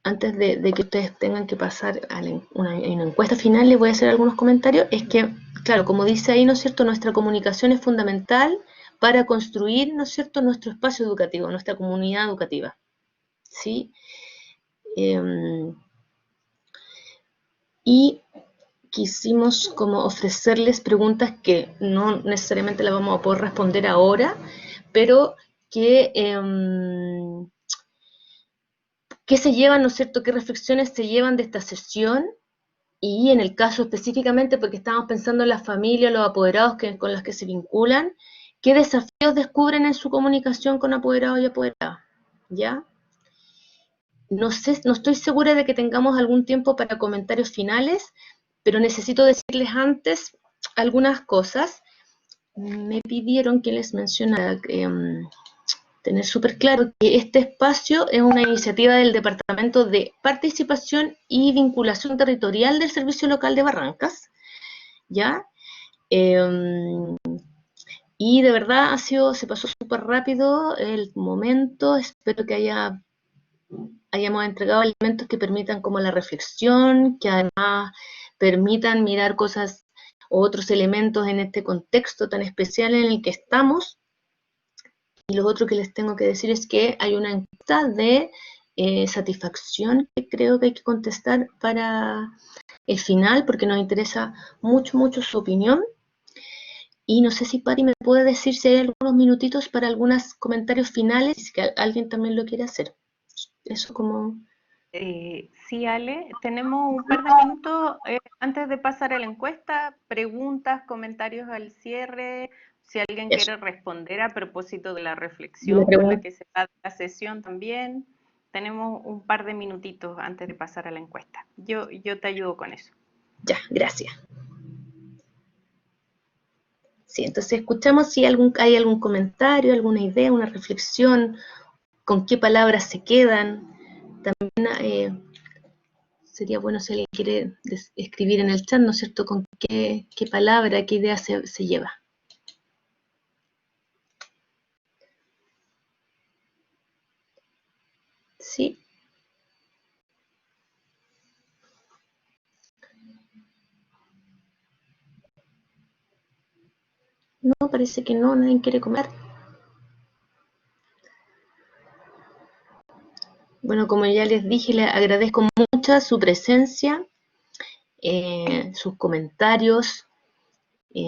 Antes de que ustedes tengan que pasar a una encuesta final, les voy a hacer algunos comentarios. Es que, claro, como dice ahí, ¿no es cierto?, nuestra comunicación es fundamental para construir, ¿no es cierto?, nuestro espacio educativo, nuestra comunidad educativa, ¿sí? Y quisimos como ofrecerles preguntas que no necesariamente las vamos a poder responder ahora, pero que ¿qué se llevan, no es cierto?, qué reflexiones se llevan de esta sesión? Y en el caso específicamente, porque estamos pensando en las familias, los apoderados con los que se vinculan, ¿qué desafíos descubren en su comunicación con apoderados y apoderadas? ¿Ya? No sé, no estoy segura de que tengamos algún tiempo para comentarios finales, pero necesito decirles antes algunas cosas. Me pidieron que les mencionara tener súper claro que este espacio es una iniciativa del Departamento de Participación y Vinculación Territorial del Servicio Local de Barrancas, ¿ya? Y de verdad se pasó súper rápido el momento. Espero que hayamos entregado elementos que permitan como la reflexión, que además permitan mirar cosas o otros elementos en este contexto tan especial en el que estamos. Y lo otro que les tengo que decir es que hay una encuesta de satisfacción que creo que hay que contestar para el final, porque nos interesa mucho, mucho su opinión. Y no sé si Pari me puede decir si hay algunos minutitos para algunos comentarios finales, si es que alguien también lo quiere hacer. Eso como... Sí, Ale, tenemos un par de minutos antes de pasar a la encuesta, preguntas, comentarios al cierre, si alguien quiere responder a propósito de la reflexión con la que se da la sesión también. Tenemos un par de minutitos antes de pasar a la encuesta. Yo te ayudo con eso. Ya, gracias. Sí, entonces escuchamos si hay algún comentario, alguna idea, una reflexión, con qué palabras se quedan. También sería bueno si alguien quiere escribir en el chat, ¿no es cierto?, con qué palabra, qué idea se lleva. ¿Sí? No, parece que no, nadie quiere comer. Bueno, como ya les dije, les agradezco mucho su presencia, sus comentarios,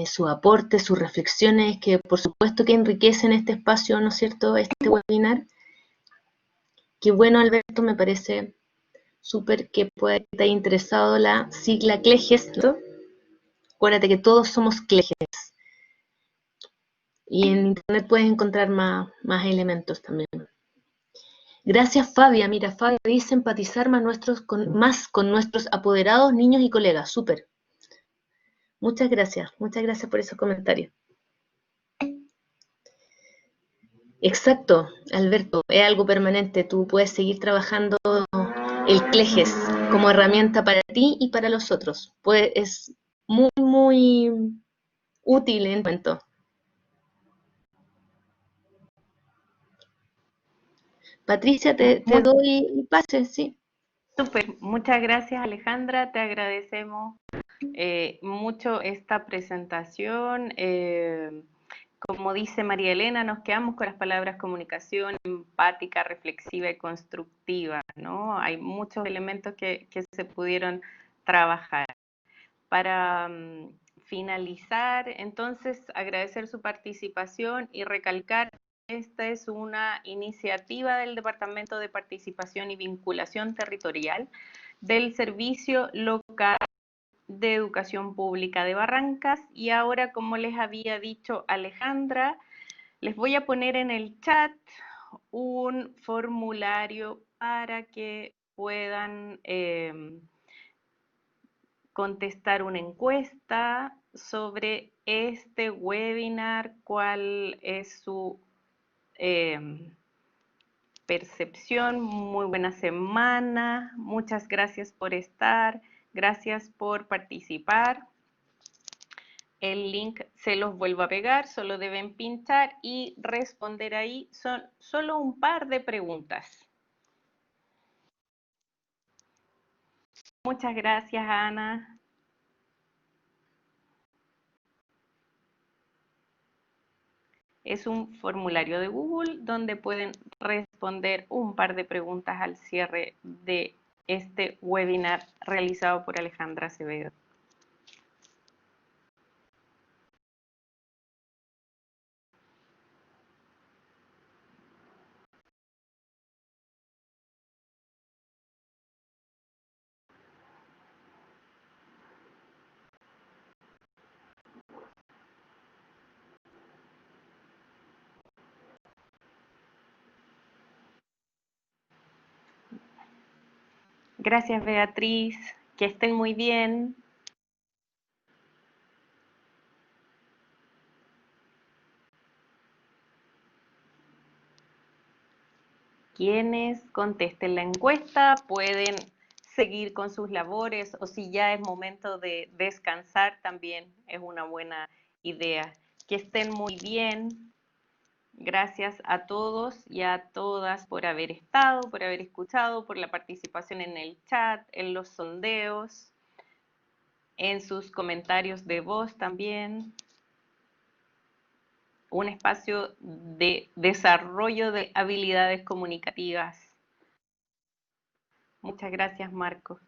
su aporte, sus reflexiones, que por supuesto que enriquecen este espacio, ¿no es cierto?, este webinar. Qué bueno, Alberto, me parece súper que te haya interesado la sigla CLEGES, ¿no? Acuérdate que todos somos CLEGES. Y en internet puedes encontrar más elementos también. Gracias, Fabia. Mira, Fabia dice empatizar más con nuestros apoderados, niños y colegas. Súper. Muchas gracias por esos comentarios. Exacto, Alberto, es algo permanente. Tú puedes seguir trabajando el CLEGES como herramienta para ti y para los otros. Pues es muy, muy útil en cuanto. Patricia, te doy pase, sí. Súper, muchas gracias, Alejandra, te agradecemos mucho esta presentación. Como dice María Elena, nos quedamos con las palabras comunicación empática, reflexiva y constructiva, ¿no? Hay muchos elementos que se pudieron trabajar. Para finalizar, entonces, agradecer su participación y recalcar que esta es una iniciativa del Departamento de Participación y Vinculación Territorial del Servicio Local de Educación Pública de Barrancas. Y ahora, como les había dicho Alejandra, les voy a poner en el chat un formulario para que puedan contestar una encuesta sobre este webinar, cuál es su percepción. Muy buena semana, muchas gracias por estar, gracias por participar. El link se los vuelvo a pegar, solo deben pinchar y responder ahí. Son solo un par de preguntas. Muchas gracias, Ana. Es un formulario de Google donde pueden responder un par de preguntas al cierre de este webinar realizado por Alejandra Acevedo. Gracias, Beatriz. Que estén muy bien. Quienes contesten la encuesta pueden seguir con sus labores, o si ya es momento de descansar, también es una buena idea. Que estén muy bien. Gracias a todos y a todas por haber estado, por haber escuchado, por la participación en el chat, en los sondeos, en sus comentarios de voz también. Un espacio de desarrollo de habilidades comunicativas. Muchas gracias, Marco.